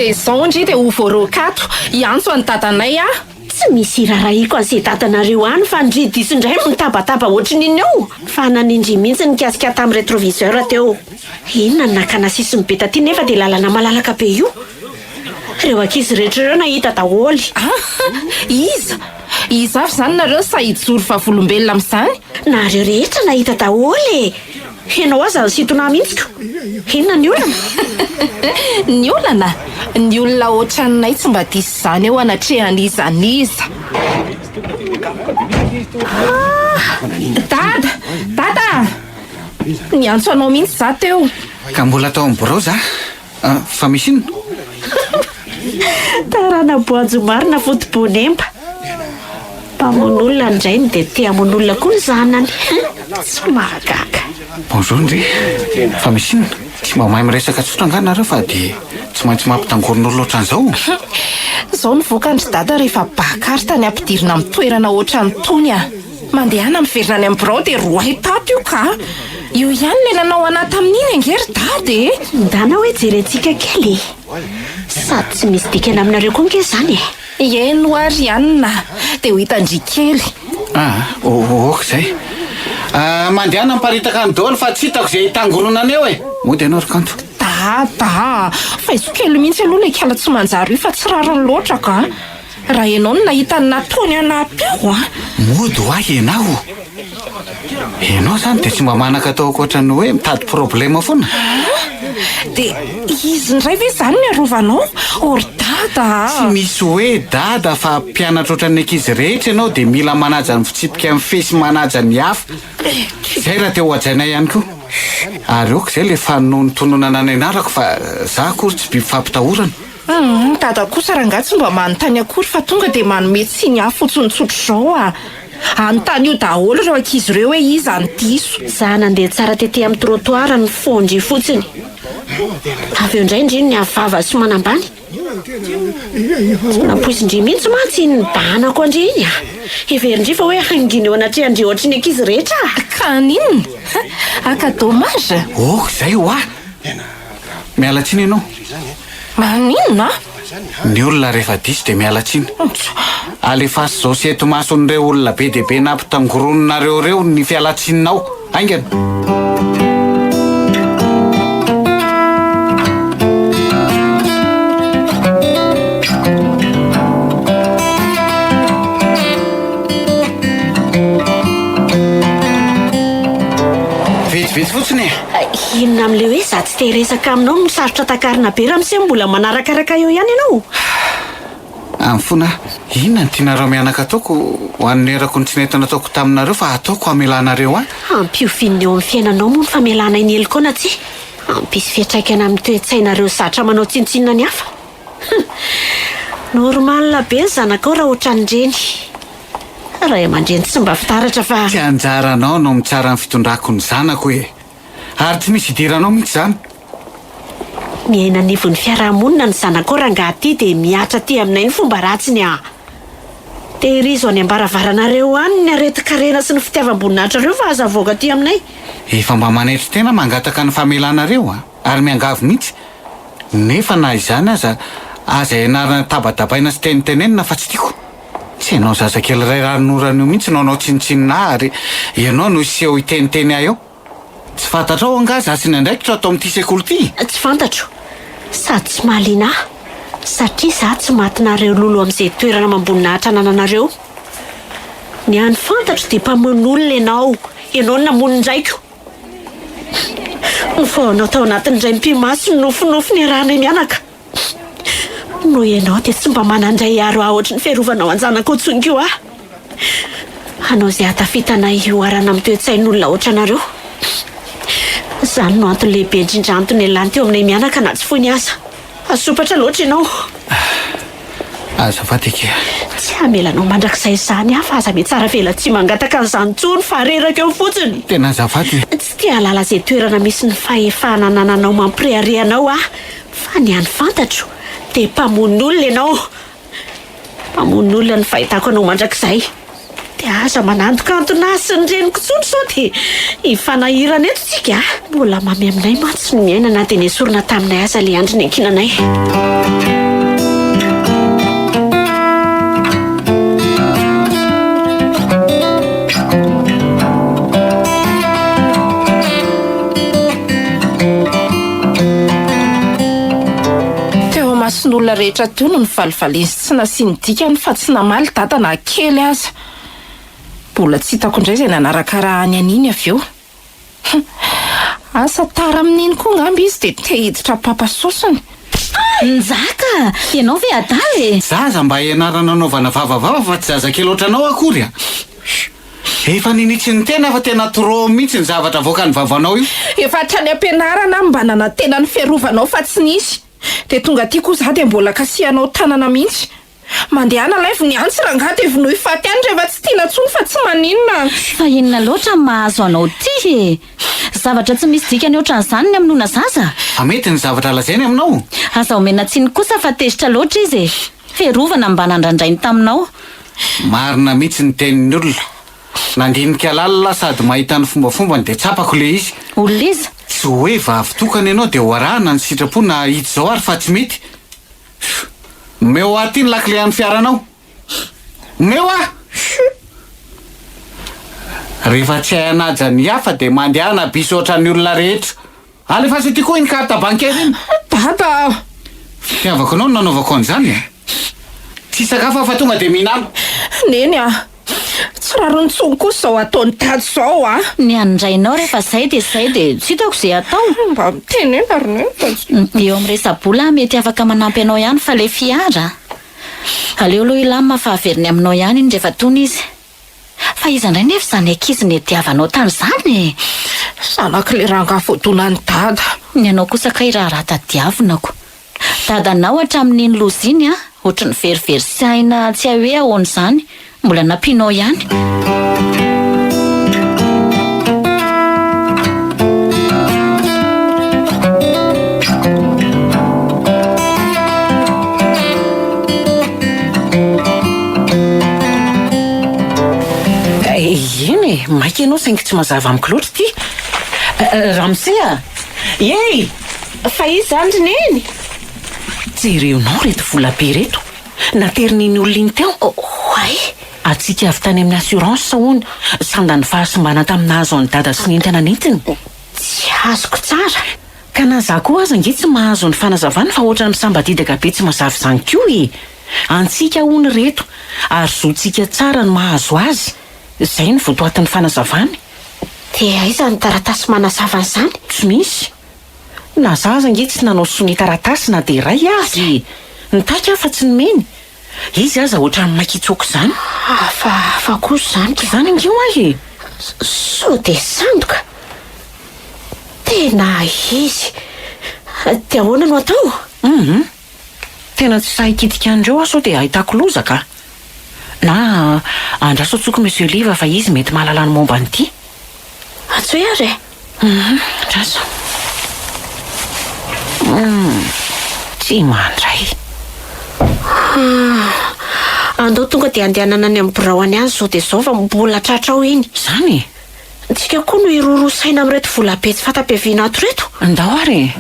Izao ndry dia ho voaroakato iantso any dadanay Tsy misy iraraiko an'izay dadanareo any fa ndridisy indray mitabataba ohatry n'iny eo. Fa nanindry mihitsy nikasika tamin'ny rétroviseur teo. Inona ny nakana sisiny be taty nefa dia lalana malalaka be io. Ireo ankizy rehetra ireo nahita daholo. Iza avy izany nareo sahidy zory vavolombelona amin'izany? Nareo rehetra nahita daholo Ianao aza ny sitona mihitsiko. Inona ny olana? Ny olana? Ny olona ohatranay tsy mba disy izany eo anatrehan'izaniza. Dada! Niantso anao mihitsy za teo. Ka mbola tao amin'ny birao za? Fa misy inona? Tarana boajo marina fotobonemba. Mpamon'olona indray ny dia te hamon'olona koa ny zanany. Tsy mahagaga. Bonjour ndry. Fa misy inona? Tsy mba mahay miresaka tsotra anganareo fa dia tsy maintsy mampitangorin'olona ohatran'izao. Izao ny vokandry dada rehefa bakary tany ampidirina amin'ny toerana ohatran'itony mandehana miverina any amin'ny birao dia roay tato io ka. Io ihany le nanao anaty amin'iny angery dady Ndana hoe jerentsika kely. Sady tsy misy dikana aminareo koa nge izany Eno ary ianina dia ho hitandry kely. Okizay. Mandehana miparitaka ny daholo fa tsy hitako izay hitangoronana eo Mody ianao ry kanto. Dada, fa izo kely mihitsy aloha le kala tsy manjary io fa tsy rariny loatra ka. raha ianao no nahita ny nataony anaty eo a. mody ho ahy ianao zany dia tsy mba manaka atao akoatrany hoe mitady problema foana. Dia izy ndray ve zany ny arovanao or dada? Tsy misy hoe dada fa mpianatra ohatran'ny ankizy rehetra ianao dia mila manaja ny fitsipika amin'ny fesy manaja ny hafa. Zay raha teo ajaina ihany koa. Ary aoko izay le fanonony tononana ny anarako fa za akory tsy biby fampitahorana. Dada kosa raha nga tsy mba manontany akory fa tonga dia manome tsiny hafa fotsonitsotro zao a. Anontany io daholo ireo ankizy ireo hoe iza ny diso. Za nandeha tsara tety amin'ny trottoir ny fondry fotsiny. Avy eo indray indriny ny avava sy manambany. Nampoizindry mihitsy mantsy ny banako andriny a. Everindry fa hoe hangina eo anatria andry ohatry ny ankizy rehetra. Kaninona? Aka dommage. Oh, zay ho ah. Miala tsiny ianao. Maninona? Ny olona rehefa diso dia miala tsiny. Alefasy zao sy eto mason'ireo olona be dia be nampitangorononareo reo ny fialatsinao. Aingana. Vitsy fotsiny. Inona amin'le hoe za tsy teresaka aminao misarotra takarina be raha misy mbola manarakaraka eo ihany ianao. Amin'ny fona, inona ny tianareo mianaka ataoko ho anerako ny tsy nentana ataoko taminareo fa ataoko hamelanareo a? Ampiofinina eo amin'ny fiainanao moa ny famelana iny elokona tsy? Ampisy fiatraikana amin'ny toe-tsainareo zatra manao tsintsinina ny hafa. Normal be ny zanakao raha ohatran'ireny. Raha aman-dreny tsy mba fitaratra fa... Tsy anjaranao no mitsara ny fitondrako ny zanako e. Ary tsy misy idiranao mihitsy zany. Miaina nivon'ny fiarahamonina ny zanakao raha nga aty dia miatra ty aminay ny fomba ratsiny a. Tehirizo any ambaravaranareo any ny areti-karena sy ny fitiavam-boninahitra reo fa azavoaka ty aminay. Efa mba manetry tena mangataka ny famelanareo a. Ary miangavy mihitsy. Nefa na izany aza ianarana tabatabaina sy tenitenenina fa tsy tiako. Tsy ianao zazakely ray ranonorana io mihitsy no anao tsinitsinina ary ianao no iseho iteniteny ahy eo. Tsy fantatrao anga za sy nandraikitra atao amin'ity sekoly ity. Tsy fantatro. Sady tsy mahaliana satria za tsy matinareo lolo amin'izay toerana mamboninahitra nananareo. Ny any fantatro dia mpamono ianao. Ianao namono ndraiko. Fa anao tao anatin'indray mpimaso ny nofinofy ny arahana mianaka. No ianao dia tsy mba manandray aro ohatry ny fiarovanao anjanako tsongo ah. Anao izay hatafitana io arana amin'ny toe-tsain'olona ohatranareo. Zany no antony lehibe indrindra antony ialany teo aminay mianaka na tsy foy ny asa. Asopatra loatra ianao. Azafady kely. Tsy hamelanao mandrakizay izany ah fa aza mety tsara vela tsy mangataka an'izany tsony fa reraka eo fotsiny. Tena azafady. Tsy tia halala izay toerana misy ny fahefana nananao mampireharehanao ah. Fa ny any fantatro dia mpamon'olona ianao. Mpamon'olona ny fahitako anao mandrakizay. Dia aza manandoka antona sy ny reniko tsony sao dia hifanahirana eto tsika. Mbola mamy aminay mantsy ny miaina na dia nesorina taminay aza le andro ny ankinanay. Mason'olona rehetra teo no nivalivalizy tsy nasiany dikany fa tsy namaly dada na kely aza. Mbola tsy hitako indray izay nanaraka raha any aniny avy eo. Asa tara amin'iny koa ngamby izy dia te hiditra papasosony. Nzaka, ianao ve adaly? Zaza mba ianarana anaovana vavavava fa tsy zazakely ohatranao akory a. Efa ninitsy ny tena fa tena trop mihitsy ny zavatra voaka ny vavanao io. Efa hatrany am-pianarana mba nana tena ny fiarovanao fa tsy nisy. Dia tonga aty koa za dia mbola kasihanao tanana mihitsy. Mandehana laivo ny antsy raha nga dia vonohy faty any rehefa tsy tiana tsony fa tsy maninona. Fa inona loatra mahazo anao ty e? Zavatra tsy misy dikany ohatran'izany ny aminona zaza. Fa mety ny zavatra lazainy aminao. Aza omena tsiny kosa fa tezitra loatra izy e. Fiarovana mba nandrandrainy taminao. Marina mihitsy ny tenin'ny olona. Nandinika lalina sady mahita ny fombafombany dia tsapako le izy. Olona iza? Tsy hoe vavitokana ianao dia ho arahana ny sitrapo na hita zao ary fa tsy mety. Meo aty ny lakile an'ny fiaranao. Meo ah! Rehefa tsy hay anaja ny hafa dia mandehana biso ohatran'ny olona rehetra. Alefa sy ty koa iny carte bancaire iny. Dada! Fitiavako anao no nanaovako an'izany. tsy sakafo fa tonga dia mihinana. Neny tsy rarontsony kosa zao ataony tady zao ny andrainao rehefa zay dia tsy hitako izay atao. Mba mitenena rony eo amin'ny resa-bola mety afaka manampy anao ihany fa le fiara aleo aloha ilamina fahaveriny aminao ihany iny rehefa tony izy. Fa iza indray nefa izany ankizy ny diavanao tany izany zanak'le ranga voadona ny dada. Ny anao kosa kay raha tadiavinako. Dadanao hatramin'iny loza iny ohatry ny verivery sy aina tsy hoe ahoana izany, mbola nampianao ihany. Eny maika ianao saingy tsy mazava amiko loatra ty. Ramsea ye Fa izy zany neny jerenao reto vola be reto naterin'iny olona iny teo. Oay atsika avy tany amin'ny assurance sahoany sandany fahasimbana taminahazo ny dada sy nentana nentiny. tsy azoko tsara. Ka na za koa aza nge tsy mahazo ny fanazavana fa ohatra ny misambadidaka be tsy mazava izany koa antsika hony reto ary zontsika tsara ny mahazo azy. Izay ny votoatin'ny fanazavany. Dia aiza ny taratasy manazava izany? Tsy misy. Na zaza nge tsy nanao sony taratasy na dia ray azy. Nitaika fa tsy nomeny. Izy aza ohatra ny makitsoko izany. Fa kosa izany izany ngeo ahy. So dia sandoka. Tena izy. Dia ahoana no atao? Tena tsy sahikitika andreo aso dia ahitako lozaka. Na andraso tsoko monsieur Liva fa izy mety mahalala ny momba an'ity. Atsoe ary Andraso. Tsy mandray. andao tonga dia andehanana any amin'ny biraoany any zao dia zao fa mbola tratrao iny. Izany Antsika koa no irorosaina amin'reto vola be tsy fatapiaviana ato reto. andao ary.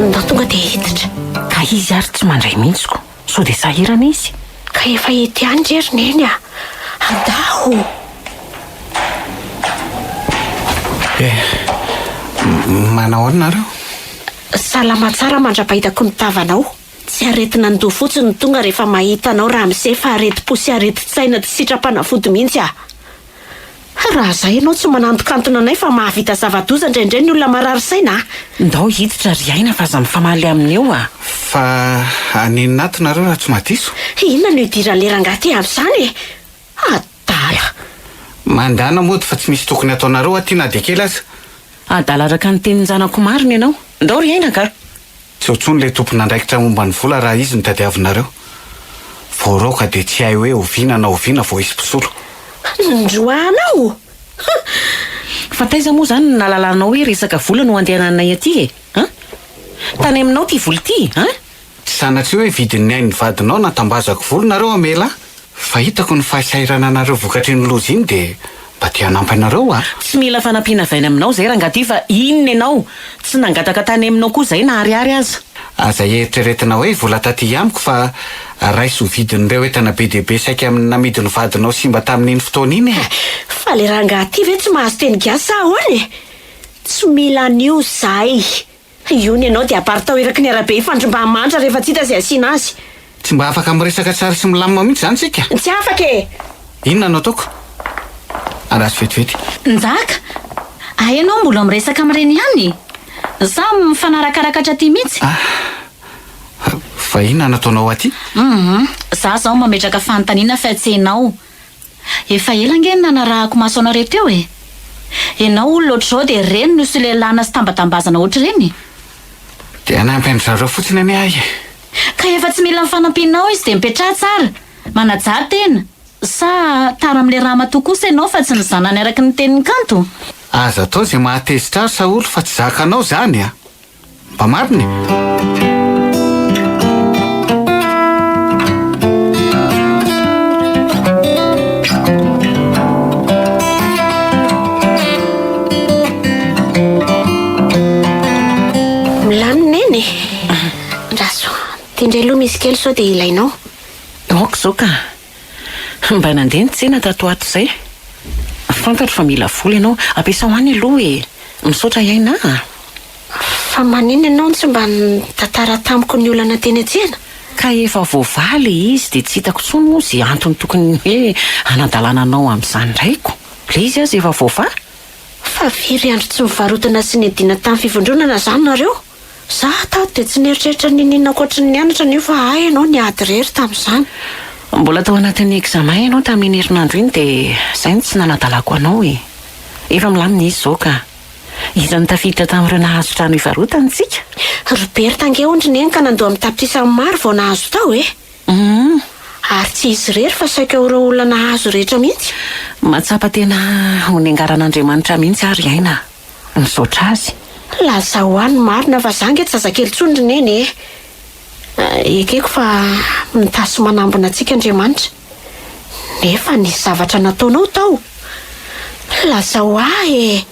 Andao tonga dia hiditra. Ka izy ary tsy mandray mihitsiko. So dia sahirana izy. Ka efa hety any rery neny andao. Manao ahoana nareo? Salama tsara mandrapahitako ny tavanao. Tsy aretina ndoa fotsiny ny tonga rehefa mahita anao Ramsey fa areti-po sy areti-tsaina tsy sitrapanafody mihitsy raha zay ianao tsy manandokantona anay fa mahavita zava-doza indraindray ny olona marary saina Ndao hiditra ry aina fa za mifamaly aminy eo Fa aninona ato nareo raha tsy madiso? Inona no idira lerangaty amin'izany adala. Mandana mody fa tsy misy tokony ataonareo aty na dia kely aza. adala araka ny tenin'ny zanako mariny ianao. Ndao ry aina ka. Tsy otsony ilay tompon'andraikitra momba ny vola raha izy nitadiavinareo. Voaraoka dia tsy hay hoe oviana na oviana vao isy mpisolo. Ndroanao Fa taiza moa zany nalalanao hoe resaka vola no andehananay aty tany aminao ty vola ty Tsy sanatry hoe vidin'ny ainy vadinao natambazako vola nareo amela. Fa hitako ny fahasairana anareo vokatry ny loza iny dia mba tia hanampy anareo Tsy mila fanampiana vaina aminao zay rangaty fa inona ianao tsy nangataka tany aminao koa zay na ariary aza. Aza eritreretina hoe vola taty amiko fa raisy ho vidin'ireo entana be dia be saika amin'ny namidiny vadinao simba tamin'iny fotoana iny fa le rangaty ve tsy mahazo teny gasa ahoany tsy mila an'io zay. Io ny ianao dia aparitao eraky ny arabe ifandrimba mandra rehefa tsy hita izay asiana azy. Tsy mba afaka miresaka tsara sy milamina mihitsy zany sika. Tsy afaka Inona no ataoko? Arasy vetivety. Nzaka ianao mbola miresaka amin'ireny ihany sa mifanarakarakatra ty mihitsy. Fa inona nataonao aty? Za zao mametraka fanontaniana fa tsy ianao. Efa ela nge nanarahako maso anareo teo ianao olona ohatr'izao dia reny no solelana sy tambatambazana ohatry reny. Dia anampy an-dry fotsiny any ahy. Ka efa tsy mila mifanampianao izy dia mipetraha tsara manajà tena sa tara amin'le raha matoa kosa ianao fa tsy nizanany araky ny tenin'ny kanto. Aza atao izay mahatezitra azy saolo fa tsy zakanao zany mba mariny. Milaniny Raso, tiandray aloha misy kely sao dia ilainao. Aoka zao ka. Mba nandeha nitsena tato ato izay. Fantatro fa mila vola ianao ampiasao any aloha e. Misaotra iaina. Fa manino ianao tsy mba nitantara tamiko ny olana teny atsena? Ka efa voavaly izy dia tsy hitako tsony moa izay antony tokony hoe hanadalana anao amin'izany raiko. Le izy azy efa voavaly. Fa firy andro tsy mivarotana sy niadiana tamin'ny fivondronana izany nareo? Zaho tato dia tsy nieritreritra ninina ankoatra ny anatra anio fa ay ianao niady rery tamin'izany. Mbola tao anatin'ny examen ianao tamin'ny herinandro iny dia izay tsy nanadalako anao e. Efa milamina izy izao ka. Iza ny tafiditra tamin'ireo nahazo trano hivarotana tsika? Roberta ange ondriny eny ka nandoa amin'ny tapisany maro vao nahazo tao e. Ary tsy izy rery fa saika ireo olona nahazo rehetra mihitsy. Matsapa tena ho ny angaran'Andriamanitra mihitsy ary aina. Misaotra azy. Laza ho any marina fa zange tsy zazakely tsondriny eny e. Ekeko fa nitasy manambona antsika Andriamanitra. Nefa ny zavatra nataonao tao. Laza ho e.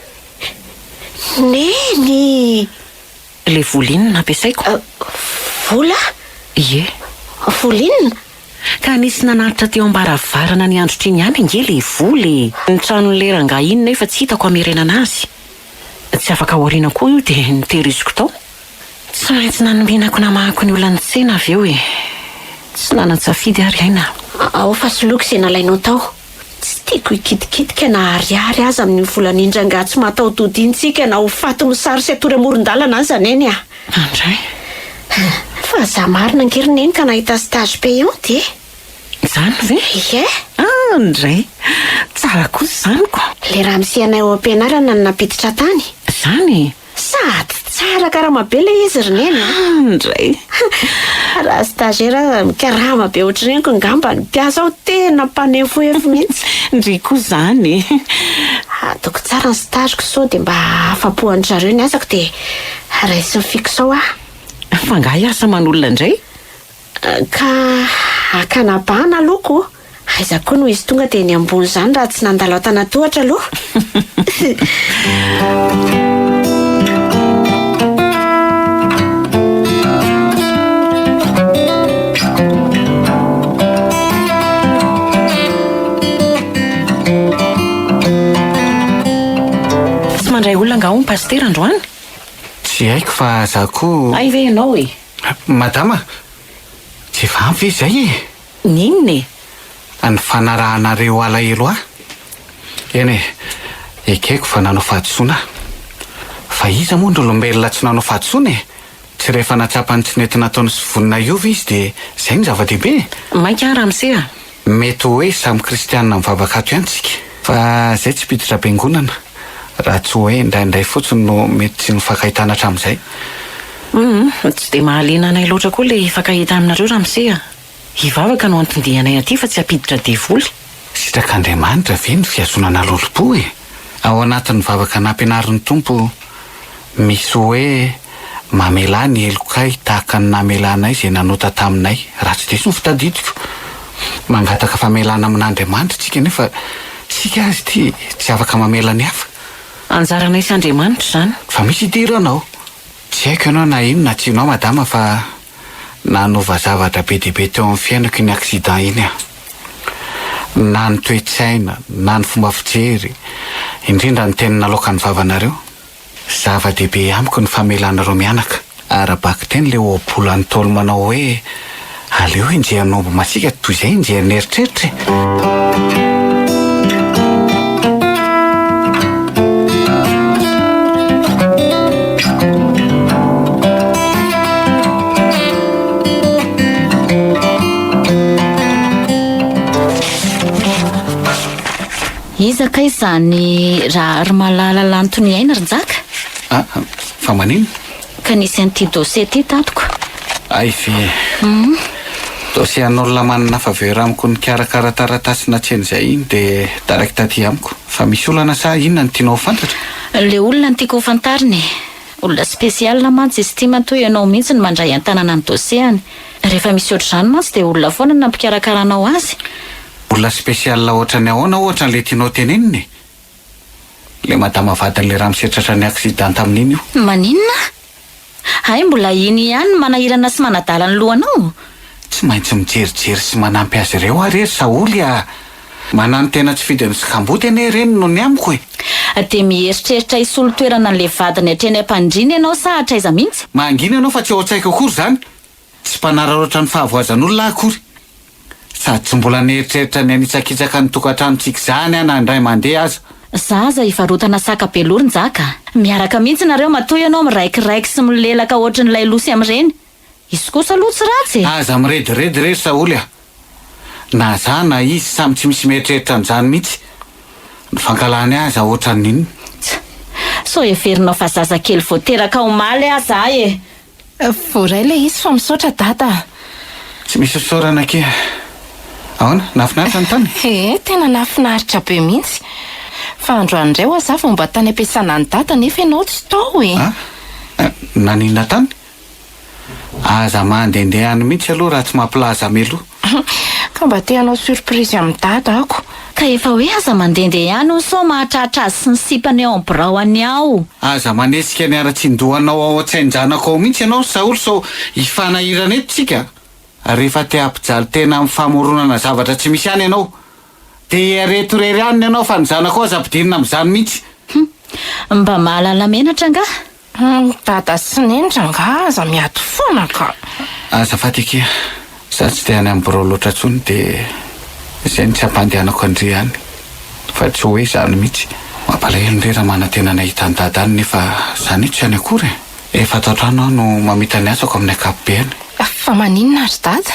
Neny. Le volinina ampiasaiko. Vola? Ie. Volinina? Ka nisy nanaritra teo ambaravarana ny andro triny ihany nge le voly. Ny trano lera nga iny nefa tsy hitako amerenana azy. Tsy afaka aoriana koa io dia nitehiriziko tao. Tsy maintsy nanominako namahako ny olana tsena avy eo e. Tsy nanan-tsafidy ary aina. Ao fa soloky izay nalainao tao. Tsy tiako hikitikidika na ariary aza amin'ny volan'indra nga tsy matao dodintsika na ho faty misary sy atory amoron-dalana azy eny a. Andray. Fa za marina ankeriny eny ka nahita stage payante e. Izany ve? Ie. Andray. Tsara kosa izany ko. Le raha misianay ao am-pianarana no napiditra tany. Izany? Sady tsara karama be le izy rineny. Andray. Raha stagera mikarama be ohatran'ny ko ngamba ny mpiasa ao tena mpanefoefo mihitsy. Ndry koa izany. Ataoko tsara ny stageko sao dia mba afapohan'ny zareo ny asako dia raisiny fikisao ah. Fa nga hiasa manolona indray? Ka akanabahana alohako. Aiza koa no izy tonga dia ny ambony izany raha tsy nandalo an-tanatohatra aloha. Tsy mandray olona nga ho ny pastera androany? Tsy haiko fa za koa... Ay ve ianao e? Madama, tsy vampy izay e. Ninona e? Ny fanarahanareo alahelo ah. Eny e, ekeko fa nanao fahadisoana. Fa iza moa ny olombelona tsy nanao fahadisoana e. Tsy rehefa natsapany tsy nety nataony sy vonina iova izy dia izay ny zava-dehibe. Mainka ramsea. Mety hoe samy kristianina mivavaka ato ihany tsika. Fa izay tsy piditra am-piangonana. Raha tsy hoe indraindray fotsiny no mety tsy nifankahitana hatramin'izay. Tsy dia mahaliana anay loatra koa le fankahita aminareo ramsea. Hivavaka no antondianay aty fa tsy apiditra devoly. Sitrak'Andriamanitra ve ny fiazonana lolo-po e. Ao anatin'ny vavaka nampianarin'ny tompo misy hoe mamela ny elokay tahaka ny namelanay izay nanota taminay. Raha tsy diso ny fitadidiko. Mangataka famelana amin'Andriamanitra tsika nefa sika azy ty tsy afaka mamela ny hafa. Anjaranay sy Andriamanitra izany. Fa misy idiranao. Tsy haiko ianao na ino na tsinao madama fa nanova zavatra be dia be teo amin'ny fiainako ny accident iny ah. Na ny toe-tsaina, na ny fomba fijery, indrindra ny teny naloaka ny vavanareo. Zava-dehibe amiko ny famelanareo mianaka. Ara-baka teny le oapolo any taolo manao hoe aleo enjehan'omby masika toy izay enjehany eritreritra. Izaka izany raha ary malala lantony aina rinjaka? Fa manino? Ka nisy an'ity dossier ty tatoko. Ay fe. Dossier an'olona manana faveur amiko ny karakara taratasy na tseny izay iny dia direct aty amiko. Fa misy olana sa inona ny tianao fantatra? Le olona ny tiako ho fantariny. Olona spesialina mantsy izy ity matoa ianao mihitsy ny mandray an-tanana ny dossier-any. Rehefa misy ohatr'izany mantsy dia olona foana na mpikarakaraanao azy. Olona spesialina ohatrany ahoana ohatran'le tianao teneniny? Le madama vadin'le raha misetratra ny accident amin'iny io. Maninona? Hay mbola iny ihany manahirana sy manadala ny lohanao. Tsy maintsy mijerijery sy manampy azy ireo ary sa oly ah. manano tena tsy fidy amin'ny sikamboty ane reny no ny amiko e. Dia mieritreritra isolo toerana n'le vadiny hatreny am-pandriana ianao sa hatraiza mihitsy? Mangina ianao fa tsy ao an-tsaiko akory zany. Tsy mpanararoatra ny fahavoazan'olona akory. Sady tsy mbola nieritreritra ny anitsakitsaka ny tokantranontsika zany ana indray mandeha aza. Zaza ivarotana saka belorony zaka. Miaraka mihitsy nareo matoy ianao miraikiraiky sy milelaka ohatran'ilay losy amin'ireny. Izy kosa aloha tsy ratsy. Aza mirediredy re Saoly a. Na za na izy samy tsy misy mieritreritra an'izany mihitsy. Ny fankalany aza ohatran'inona. So everinao fa zazakely vao teraka omaly aza e. Voray le izy fa misaotra dada. Tsy misy fisaorana ke. Ahoana, nafinaritra ny tany? Tena nafinaritra be mihitsy. Fa androany indray aza vao mba tany ampiasana ny dada nefa ianao tsy tao e. Nanina tany? Aza mandendehany mihitsy aloha raha tsy mampilaza meloha. Ka mba te hanao surprise amin'ny dada ako. Ka efa hoe aza mandendeha ihany so mahatratra azy sy ny sipany ao ambiraoany ao. Aza manesika ny ara-tsindohanao ao an-tsainjanako ao mihitsy ianao Saoly so hifanahirana eto tsika. Rehefa te hampijaly tena amin'ny famoronana zavatra tsy misy any ianao. Te aretorery any ianao fa ny zanako aza ampidirina amin'izany mihitsy. Mba mahalala menatra nga? Dada sy nendra nga aza miato foana ka. Aza faty za tsy te any amin'ny birao loatra tsony dia izay ny tsy ampandehanako andry any. Fa tsy hoe zany mihitsy. Mampalahelo ndray raha manantena nahita ny dada any nefa zany tsy any akory. Efa atao trano aho no mamita ny asako amin'ny akapobeany. Fa maninona ary dada?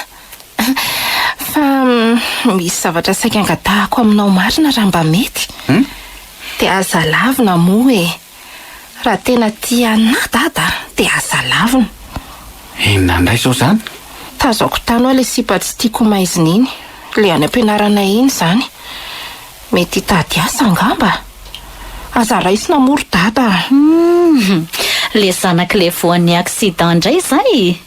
Fa misy zavatra saika angatahako aminao marina raha mba mety. Dia aza lavina moa e. Raha tena tia na dada dia aza lavina. Inona indray zao zany? Tazako tano le sipa tsy tiako maizina iny. Le any ampianarana iny zany. Mety hitady asa angamba. Aza raisina mory dada. Le zanak'le voan'ny accident indray zay.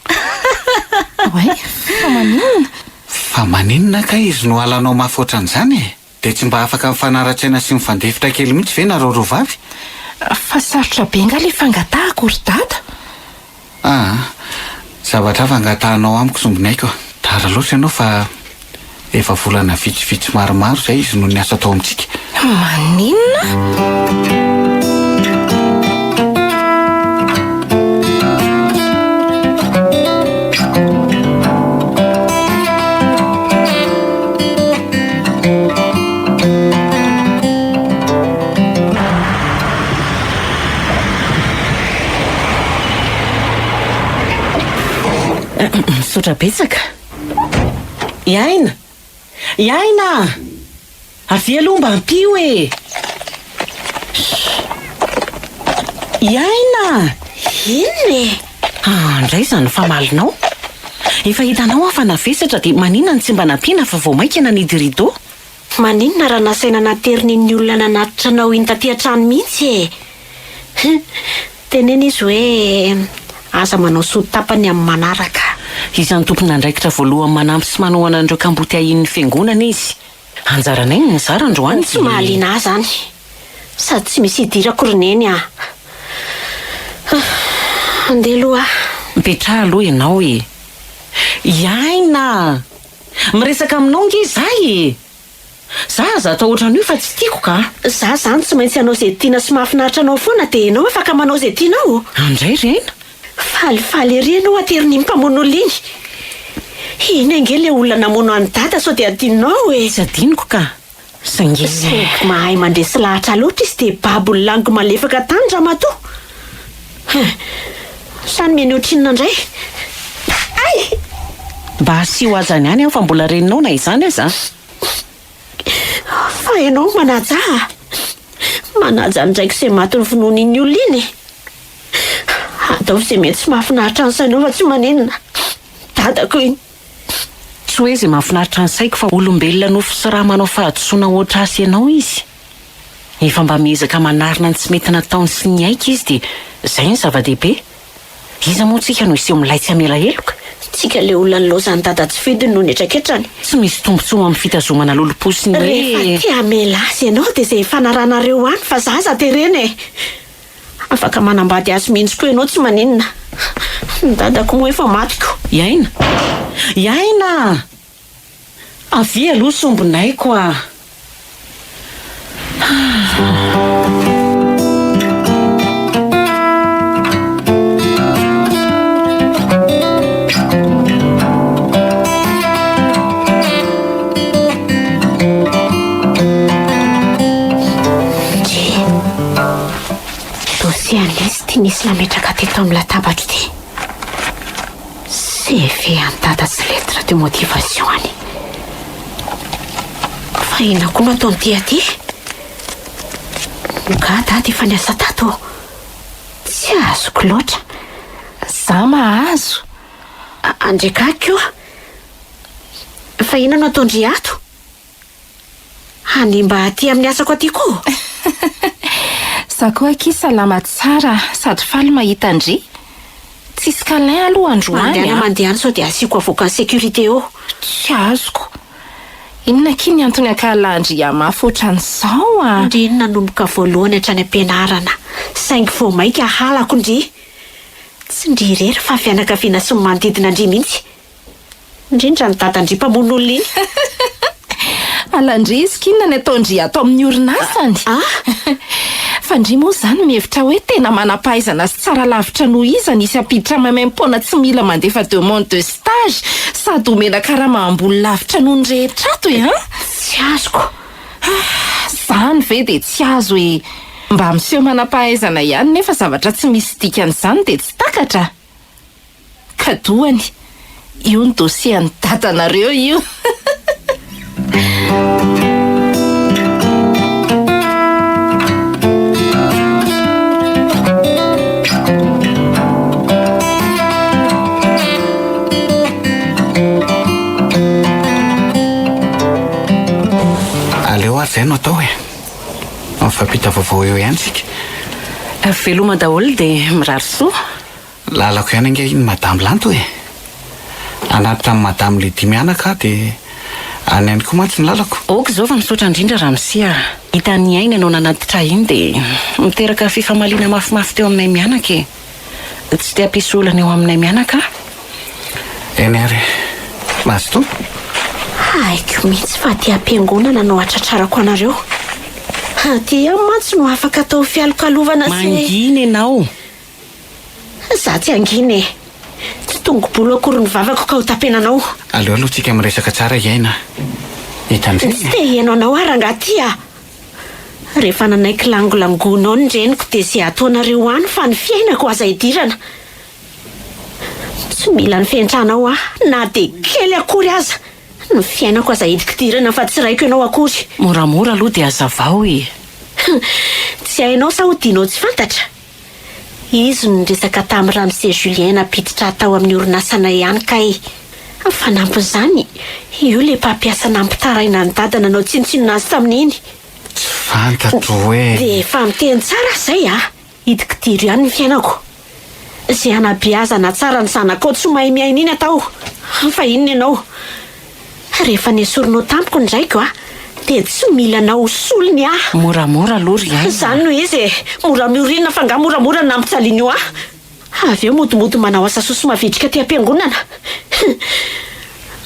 Oe, fa maninona? Fa maninona ka izy no alanao mafy ohatran'izany e? Dia tsy mba afaka mifanaratrena sy mifandefitra kely mihitsy ve nareo roa vavy? Fa sarotra be nga le fangatahako ry dada. Zavatra fangatahanao amiko sombinaiko. Tara loatra ianao fa efa volana vitsivitsy maromaro zay izy no ny asa tao amintsika. Maninona? Misaotra betsaka. Iaina! Iaina! Avy aloha mba ampio e! Iaina! Inona e? Indray zany famalinao. Efa hitanao afa navesatra dia maninona ny tsy mba nampiana fa vao maika nanidy rideau? Maninona raha nasaina nateriny olona nanatitra anao iny taty an-trano mihitsy e. Tenena izy hoe aza manao sotapany amin'ny manaraka. Isan'ny tompona andraikitra voalohany manampy sy manohana andreo kamboty ahin'ny fiangonana izy. Anjaranay ny zara androany. Tsy mahaliana ahy zany. Sady tsy misy hidirako roneny a. Andeha aloha. Mipetraha aloha ianao e. Iaina! Miresaka aminao nge zay e. Za atao ohatran'io fa tsy tiako ka. Za zany tsy maintsy anao izay tiana sy mahafinaritra anao foana dia ianao afaka manao izay tianao. Andray rena. Falifaly ery ianao ateriny mpamono olona iny. Iny ange le olona namono any dada sao dia adinonao e. Tsy adinoko ka. Saingy mahay mandresy lahatra loatra izy dia babony lango malefaka tany raha matoa. Sany mianotrinina indray. Ay! Mba asio azany ihany aho fa mbola reninao na izany aza. Fa ianao manaja. Manaja ndraiky izay maty ny finoana iny olona iny. Ataovy izay mety tsy mahafinaritra ny sainao fa tsy maninona. Dadako iny. Tsy hoe izay mahafinaritra ny saiko fa olombelona nofo sy raha manao fahadisoana oatra asy ianao izy. Efa mba miezaka manarina ny tsy mety nataony sy ny aika izy dia izay ny zava-dehibe. Iza moa tsika no iseho milay tsy hamela heloka. Tsika le olona nylozany dada tsy fidiny no netraketrany. Tsy misy tombontsoa amin'ny fitazomana loloposy ny hoe. Rehefa tia hamela azy ianao dia izay fanarahnareo any fa zaza terena e. Afaka manambady azy mihitsy koa ianao tsy maninona. Ny dadako moa efa matiko. Iaina! Avy aloha sombinaiko a. Nisy nametraka teto amin'ny latabatra ty CV an-dada sy lettre de motivation any. Fa ina koa no ataony ty aty? Nga dady efa niasa tato tsy azoko loatra. Za mahazo. Andreka koa. Fa ina no ataondry ato? Any mba aty amin'ny asako aty koa? Za koa aky salama tsara sady faly mahita andry. Tsisy kalay aloha androany. Mandehana sao dia asiako avoaka ny sécurité eo. Tsy azoko. Inona kiny antony akalandry amafy ohatran'izao a? Ndry nanomboka voalohany hatrany am-pianarana. Saingy vao maika halako ndry. Tsy ndry irery fa fianakaviana sy manodidina ndry mihitsy. Indrindra ny dadandry mpamono olona iny. Alandry izy kinona ny ataondry ato amin'ny orinasany. Fa ndry moa zany mihevitra hoe tena manam-pahaizana sy tsara lavitra noho izy nisy ampiditra mamem-pona tsy mila mandefa demande de stage sady omena karama-ambolo lavitra noho ny rehetra ato e. Tsy azoko. Zany ve de tsy azo hoe mba miseho manam-pahaizana ihany nefa zavatra tsy misy dikan'izany de tsy takatra. Kadohany, io ny dossier ny dadanareo io. Aleo ary zay no atao e. Mifampita vaovao eo ihany tsika. Veloma daholo dia mirary soa. Lalako ihany ange iny madame Lanto e. Anaty amin'ny madame le dimianaka dia any ihany koa mantsy ny lalako. Oka zao fa misaotra indrindra raha misia. Hita ny aina anao nanatitra iny dia miteraka fifamaliana mafimafy teo aminay mianaka e. Tsy te hampisy olana eo aminay mianaka. Eny ary. Masto? Haiko mihitsy fa ty am-piangonana no atratrarako anareo. Ty mantsy no afaka atao fialokalovana sy... Manginy ianao. Za tsy anginy e. Tsy tongo-bolo akory ny vavako ka ho tapenanao. Aleo aloha tsika miresaka tsara iaina. Hitan'izay. Tsy te hihainao anao ary angaty a. Rehefa nanaiky langolangonao ny reniko dia izay ataonareo any fa ny fiainako aza idirana. Tsy mila ny fiantranao na dia kely akory aza. Ny fiainako aza hidikidirana fa tsy raiko ianao akory. Moramora aloha dia azavao e. Tsy hainao sa ho dinao tsy fantatra. Izy no resaka tamin'ny Ramsey Julien napiditra tao amin'ny orinasana ihany kay. Fa nampin'izany, io le mpampiasa nampitaraina ny dadana anao tsinontsinona azy tamin'iny. Tsy fantatro hoe. Dia efa miteny tsara zay hidikidiry ihany ny fiainako. Izay anabeazana tsara ny zanakao tsy mahay miaina iny atao. Fa inona ianao? Rehefa nesorinao tampoko ny raiko dia tsy mila nao solony Moramora aloha ry aina. Zany no izy e. Mora miorina fa nga moramora nampitsaliana io avy eo modomody manao asa soso mavidrika ty am-piangonana.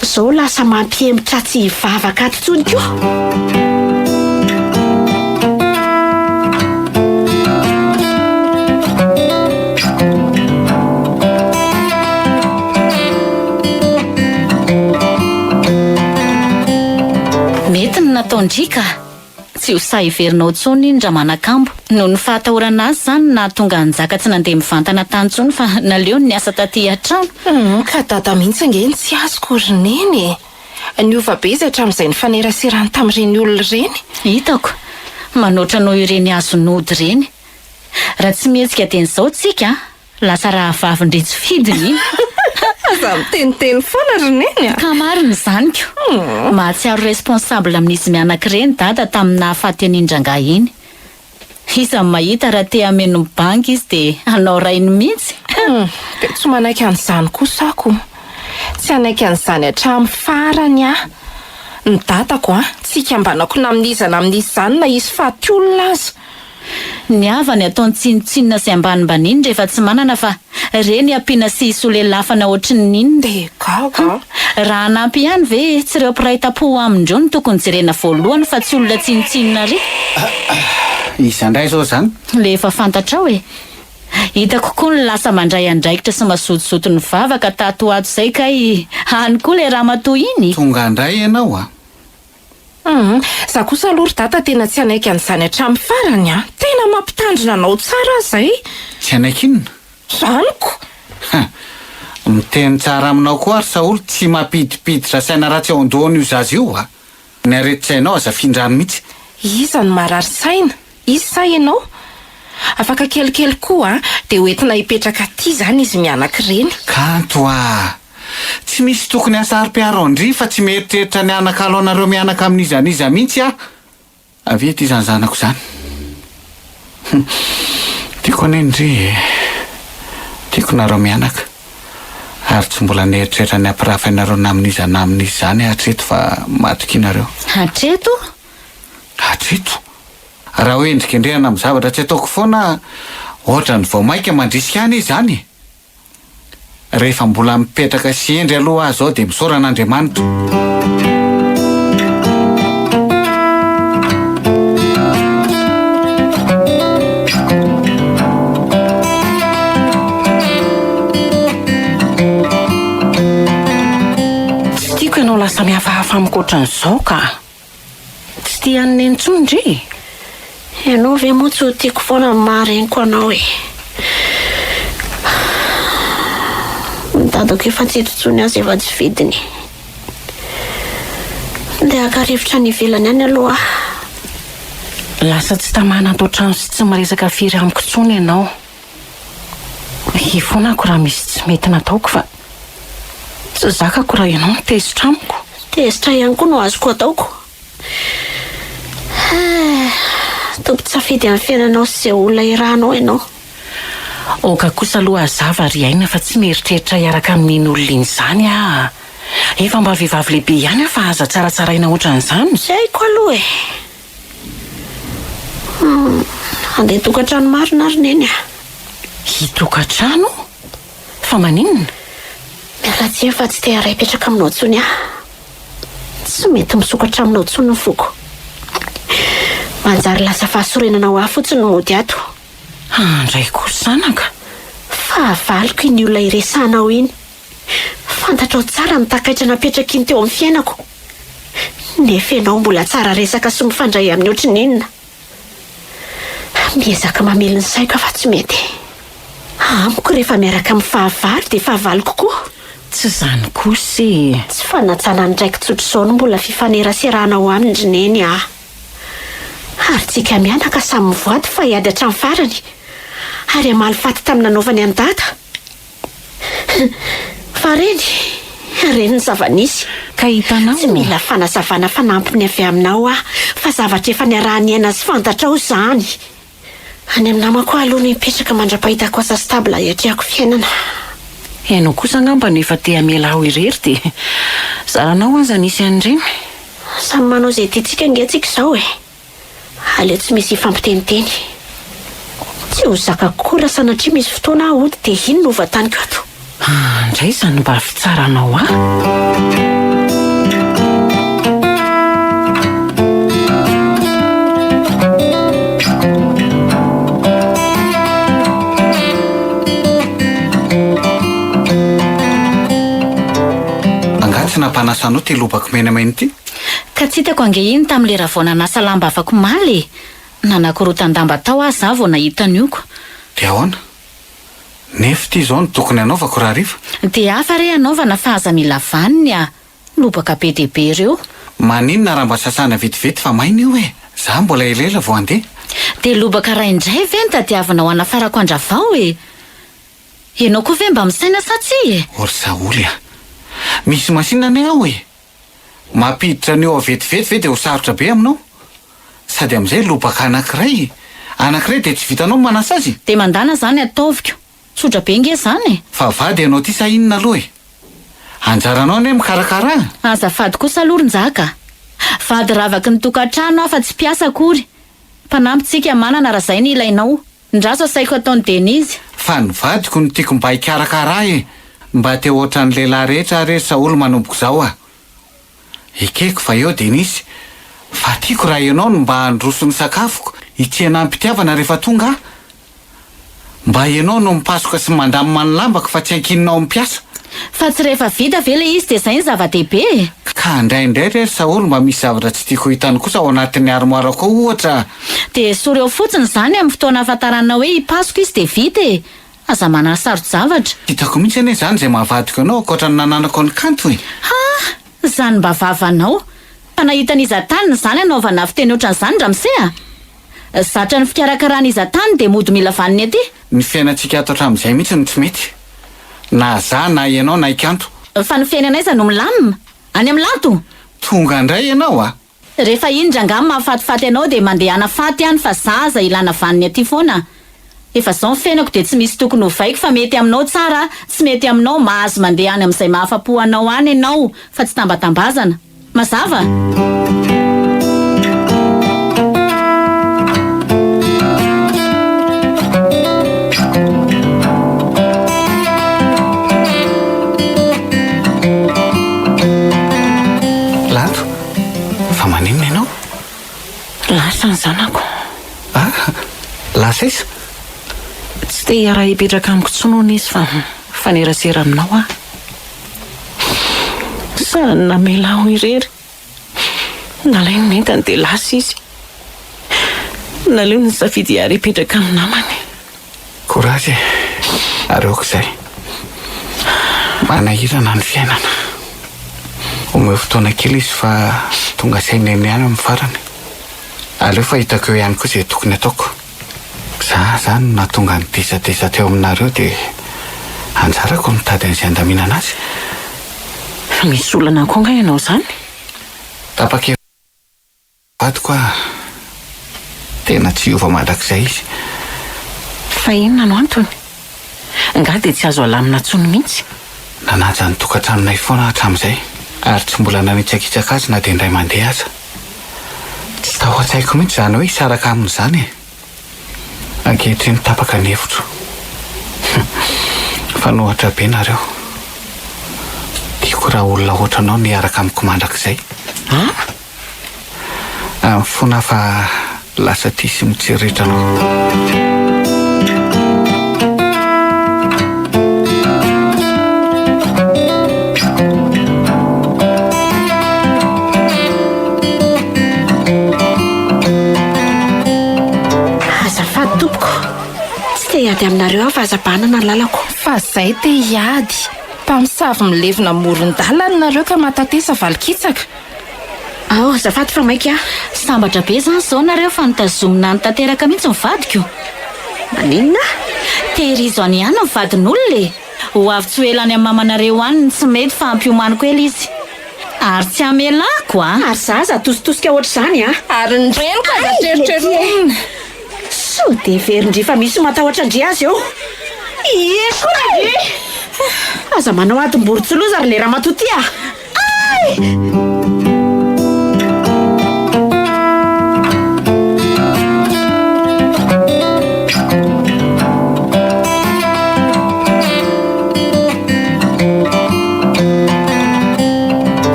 Zao lasa mampihemitra tsy hivavaka ato tsony koa. Mety ny nataondrika tsy ho sahiverinao tsony iny Ramanakambo. Noho ny fahatahorana azy zany na tonga nizaka tsy nandeha mivantana tany tsony fa naleo ny asa taty an-trano. Ka dada mihitsy angeny tsy azoko roneny. Niova be izy hatramin'izay ny faneraserany tamin'ireny olona ireny. Hitako manoatra nao ireny azonody ireny. Raha tsy mihetsika ten'izao tsika lasa raha vavindry tsy fidiny. Aza miteniteny foana roneny Ka marina izany ko. Mahatsiaro responsable amin'izy mianakireny dada tamin'ny nahafaty an'indrangah iny. Iza mahita raha te hameno banky izy dia hanao rainy mihitsy. Dia tsy manaiky an'izany kosako. Tsy anaiky an'izany hatramin'ny farany Ny dadako tsika ambanako namin'izana amin'izy zany na izy faty olona aza. Ny avany ataony tsinotsinona sy ambanimbaniny rehefa tsy manana fa reny ampiana sy solelafana ohatry ny ninona. Gaga. Raha nampy ihany ve tsy ireo mpiray tapo amindreo no tokony jerena voalohany fa tsy olona tsinotsinona ry. Izandray zao zany. Lefa fantatra hoe hita kokoa ny lasa mandray andraikitra sy masotosoto ny vavaka tato ato izay ka hany koa le raha matoa iny. Tonga andray ianao a. Za kosa aloha ry data tena tsy anaiky an'izany hatramin'ny farany a. Tena mampitandrina anao tsara zay. Tsy anaiky inona? Zaniko. Miteny tsara aminao koa ary Saoly tsy mampidipiditra saina ratsy eo andohany io zazy io a. Ny aretitsainao azafindrano mihitsy. Iza ny marary saina? Izy sa ianao? Afaka kelikely koa dia hoentina hipetraka aty zany izy mianakireny. Kanto a. Tsy misy tokony asary-piaro andry fa tsy mieritreritra ny anakalo anareo mianaka amin'izaniza mihitsy a. Avy ety izany zanako zany. Tiako anendry. Tiako nareo mianaka. Ary tsy mbola neritreritra ny ampirafa ianareo namin'iza zany hatreto fa matoky nareo. Hatreto? Hatreto? Raha ho endrika indrehana amin'ny zavatra tsy ataoko foana ohatra ny vao maika mandrisika any izany. Rehefa mbola mipetraka sy endry aloha azy ao dia misaoran'Andriamanitra. Tsy tiako ianao lasa mihafahafa mikoatran'izao ka tsy tia an'ny nentsondry. Ianao ve moa tsy ho tiako foana mahareniko anao e. Mitadako efa tsy totsony azy efa tsy vidiny. Dia aka-rivotra ny ivelany any aloha. Lasa tsy tamana atao trano sy tsy maresaka firy amiko tsony ianao. Hifonako raha misy tsy mety nataoko fa tsy zakako raha ianao mitezitra amiko. Tezitra ihany koa no azoko ataoko. Tompo-tsafidy amin'ny fiainanao sy izay olona irahanao ianao. Oka kosa aloha azava ry aina fa tsy mieritreritra hiaraka amin'iny olona iny izany a. Efa mba vehivavy lehibe ihany fa aza tsaratsaraina ohatran'izany. Zay ko aloha e. Andeha tokantrano marina ary neny a. Hitokantrano? Fa maninona? Mialatsy fa tsy te haray petraka aminao tsony a. Tsy mety misokatra aminao tsony ny foko. Manjary lasa fahasorenana ho ahy fotsiny no mody ato. Andray kosa zanaka. Fahavaloko iny olona iresanao iny. Fantatrao tsara ny takaitra napetraka iny teo amin'ny fiainako. Nefa ianao mbola tsara resaka sy mifandray amin'ny ohatrin'inona. Miezaka mamely ny saiko fa tsy mety. Amiko rehefa miaraka amin'ny fahavalo dia fahavalo kokoa. Tsy zany kosa. Tsy fanatsana ny draiky tsotro izao no mbola fifaneraserana ho aminy ndrineny a. Ary tsika mianaka samy mivoady fa hiady hatramin'ny farany. Ary amalifaty tamin'ny nanaovany any data. Fa reny ny zava-nisy. Ka hitanao. Tsy mila fanazavana fanampiny avy aminao a. Fa zavatra efa niarahany aina sy fantatrao izany. Any amin'ny namako aloha ny mipetraka mandra-pahitako asa stabla hiatriako fiainana. Ianao kosa angamba no efa te hamela ho irery dia zaranao aza nisy an'ireny. Samy manao izay tiantsika angatsika izao e. Aleo tsy misy fampiteniteny. Tsy ho zakako koa raha sanatria misy fotoana ahody dia iny no ovataniko ato. Indray izany mba fitsaranao a. Angatsy nampanasanao ty lobako menamena ity. Ka tsy hitako ange iny tamin'le raha vao nanasa lamba afako maly. Nanakorotan-damba tao aho za vao nahita nioko. Dia ahoana? Nefa ty izao no tokony anaovako raha riva. Dia hafa re anaovana fa aza mila vaniny a. Lobaka be dia be ireo. Maninona raha mba sasana vetivety fa maina io e. Za mbola elela vao andeha. Dia lobaka ray indray ve ny tadiavana ho anafarako andravao e. Ianao koa ve mba misaina sa tsy e? Ory Saoly a. Misy masinina ny ao e. Mampiditra ny eo vetivety ve dia ho sarotra be aminao. Sady amin'izay lobaka anankiray. Anankiray dia tsy vitanao manasa azy. Dia mandana zany ataoviko. Tsotra be nge zany. Fa vady ianao ty sa inona aloha e. Anjaranao ane mikarakara. Azafady kosa aloha ronjaka. Vady ravaky ny tokantrano aho fa tsy piasa akory. mpanampytsika manana raha zay ny ilainao. Ndraso saiko ataony Denise. Fa ny vadiko no tiako mba hikarakara mba te ohatran'ny lehilahy rehetra Saolo manomboko zao Ekeko fa eo Denisy, fa tiako raha ianao no mba handrosony sakafoko hitsena mpitiavana rehefa tonga mba ianao no mipasoka sy mandamy manolambako fa tsy ankininao mipiasa. Fa tsy rehefa vita ve le izy de zay ny zava-dehibe. Ka indraindray Saolo mba misy zavatra tsy tiako hitany kosa ao anatin'ny armoirako ohatra. De soreo fotsiny zany amin'ny fotoana ahafantarana hoe hipasoka izy de vita aza manana sarotra-javatra. Hitako mihitsy anie zany zay mahavadiko anao ankoatran'ny nananako ny kanto Zany mba vavanao. Fa nahitan'izatany zany anaovana fiteny ohatran'izany Ramsey Zatra ny fikarakarana de mody mila vaniny aty. Ny fiainantsika ato hatramin'izay mihitsy no tsy mety. Na za na ianao na ikanto. Fa ny fiainanaiza no milamina. Any amin'ny lato. Tonga indray ianao Rehefa indra angamba mahafatifaty anao de mandeha anafaty ihany fa zaza ilana vaniny aty foana. Efa zao ny fiainako de tsy misy tokony hovaiko fa mety aminao tsara, tsy mety aminao mahazo mandeha any amin'izay mahafapo anao any ianao fa tsy tambatambazana. Mazava? Lato, fa maninona ianao? Lasa ny zanako. Lasa izy? Tsy te hiara hipetraka amiko tsonony izy fa fanerasera aminao Sa namela ho irery. Nalainy mentany de lasa izy. Naleo ny safidy hiara hipetraka amin'ny namany. Courage areoko izay. Manahirana ny fiainana. Omeo fotoana kely izy fa tonga saina eny ihany amin'ny farany. Aleo fa hitako eo ihany koa izay tokony ataoko. Za zany na tonga nitezateza teo aminareo de anjarako mitady an'izay andaminana azy. Misy olana koa nga ianao zany? Tapake vadiko tena tsy hiova mandrakizay izy. Fa inona no antony? Nga de tsy azo alamina tsony mihitsy. Nanaja ny tokantranonay foana hatramin'izay ary tsy mbola nanitsakitsaka azy na de indray mandeha aza. Tsy taho an-tsaiko mihitsy zany hoe hisaraka amin'izany ankehitriny tapaka ny hevitro. Fanohatra be nareo. Tiako raha olona ohatranao ny araka amiko mandrakizay. Fona fa lasa tia sy mitsiriritra anao. Ady aminareo fa azabanana ny lalako. Fa zay te hiady. Mpamosavy milevina moron-dalana nareo ka matatesa valikitsaka. Azafady fa maika. Sambatra be zany zao nareo fa nitazomina nitateraka mihitsy ny vadiko. Maninona? Tehirizo any ihany ny vadin'olona ho avy tsy ho elany amin'ny mamanareo any tsy mety fa ampiomaniko ela izy. Ary tsy amelako Ary zaza tositosika ohatr'izany Ary ny reniko aza treritrerona. So de verindry fa misy matahotra ndry azy eo. Aza manao atom-borotsoloza ary le raha matoty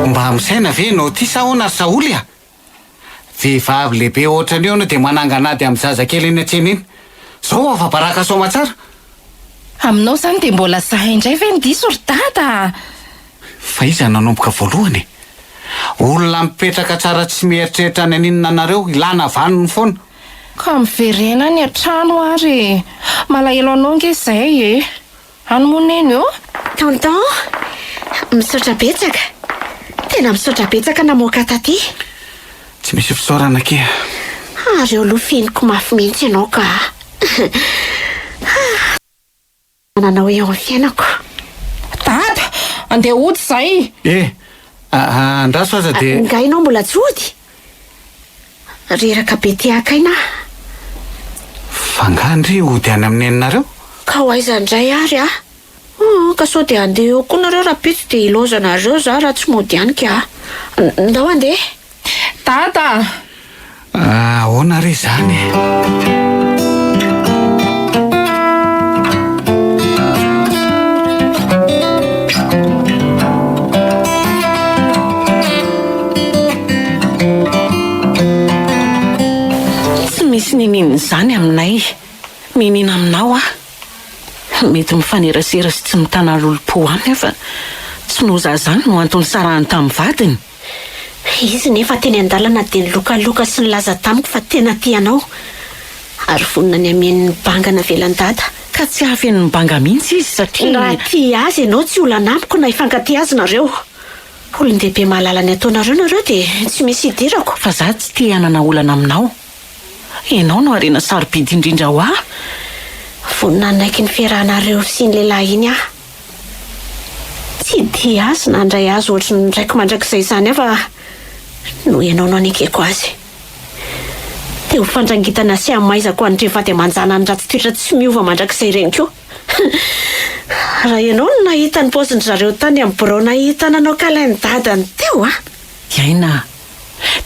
Mba amin'saina ve no ty sahoana Saoly Vehivavy lehibe ohatran'io no de mananganady amin'ny zazakely eny an-tsena eny. Zao afa-baraka soma tsara. Aminao zany de mbola zahay indray ve ny diso ry dada? Fa iza nanomboka voalohany? Olona mipetraka tsara tsy mieritreritra any aninona nareo ilana vanony foana. Ka miverena ny an-trano ary. Malahelo anao nge zay Anomoneny eo? Tonton, misaotra betsaka. Tena misaotra betsaka namoaka taty. Tsy misy fisaorana ke. Ary eo aloha fieniko mafy mihitsy ianao ka. Nanao eo amin'ny fiainako. Dada, andeha hody zay. Andraso aza de. Nga ianao mbola tsy hody. Reraka be ty akaina. Fangandry hody any amin'ny eninareo? Ka ho aiza indray ary ka sao de andeha eo koa nareo raha pitsy de ilozanareo za raha tsy mody ihany ka. Ndao andeha. Dada. Ahoana re zany? Tsy misy ninina zany aminay. Minina aminao a. Mety mifanerasera sy tsy mitana lolo-po aminy fa tsy noza zany no antony sarahany tamin'ny vadiny. Izy nefa teny an-dalana dia nilokaloka sy nilaza tamiko fa tena tianao. Ary vonina ny amen'ny bangana velan-dada. Ka tsy hafen'ny banga mihitsy izy satria Raha tia azy ianao tsy olana amiko na hifankatia azy nareo. Olon-dehibe mahalala ny ataonareo nareo dia tsy misy idirako. fa za tsy tia hanana olana aminao. Ianao no arena sarobidy indrindra ho aho. Vonina naiky ny fiarahanareo sy ny lehilahy iny aho. Tsy dia azy na andray azy ohatry ny raiky mandrakizay izany afa no ianao no anekeko azy. Dia ho fandrangitana sy hamaizako an'ireo vady aman-jana ny ratsy toetra tsy miova mandrakizay ireny koa. Raha ianao no nahita ny paoziny zareo tany amin'ny birao nahitananao kalainy dadany teo a. Iaina,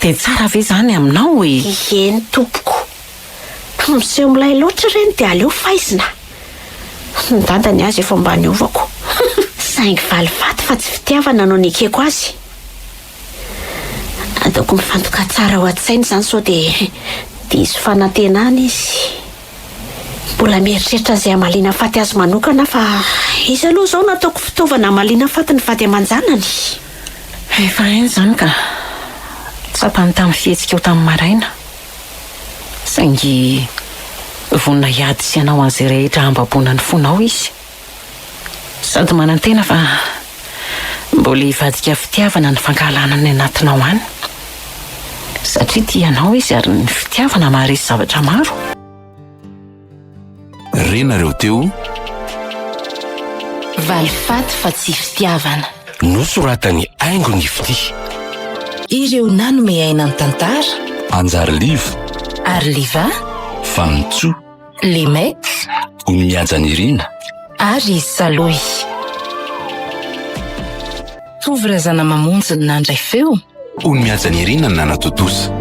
dia tsara ve zany aminao e? Eny tompoko. Miseho milay loatra ireny dia aleo faizina. Ny dadany azy efa mba niovako. Saingy valifaty fa tsy fitiavana no nikeko azy. Ataoko mifantoka tsara ho an-tsainy izany sao dia diso fanantenana izy. Mbola mieritreritra izay hamaliana faty azy manokana fa izy aloha izao nataoko fitaovana hamaliana faty ny vady aman-janany. Efa hainy zany ka tsapany tamin'ny fihetsika eo tamin'ny maraina. Saingy vonina hiady sy hanao an'izay rehetra hambabona ny fonao izy. Sady manantena fa mbola hivadika fitiavana ny fankahalana ny anatinao any. Satria tianao izy ary ny fitiavana maharesy zavatra maro. Renareo teo Valifaty fa tsy fitiavana. Nosoratany Aingo ny Fity. Ireo nanome aina ny tantara. Anjary Liva, Arliva, Fantsoa, Limet, Miajanirina, ary Saloy. Tovy razana mamonjy ny nandray feo. Ony miajanirina ny nanatotosa.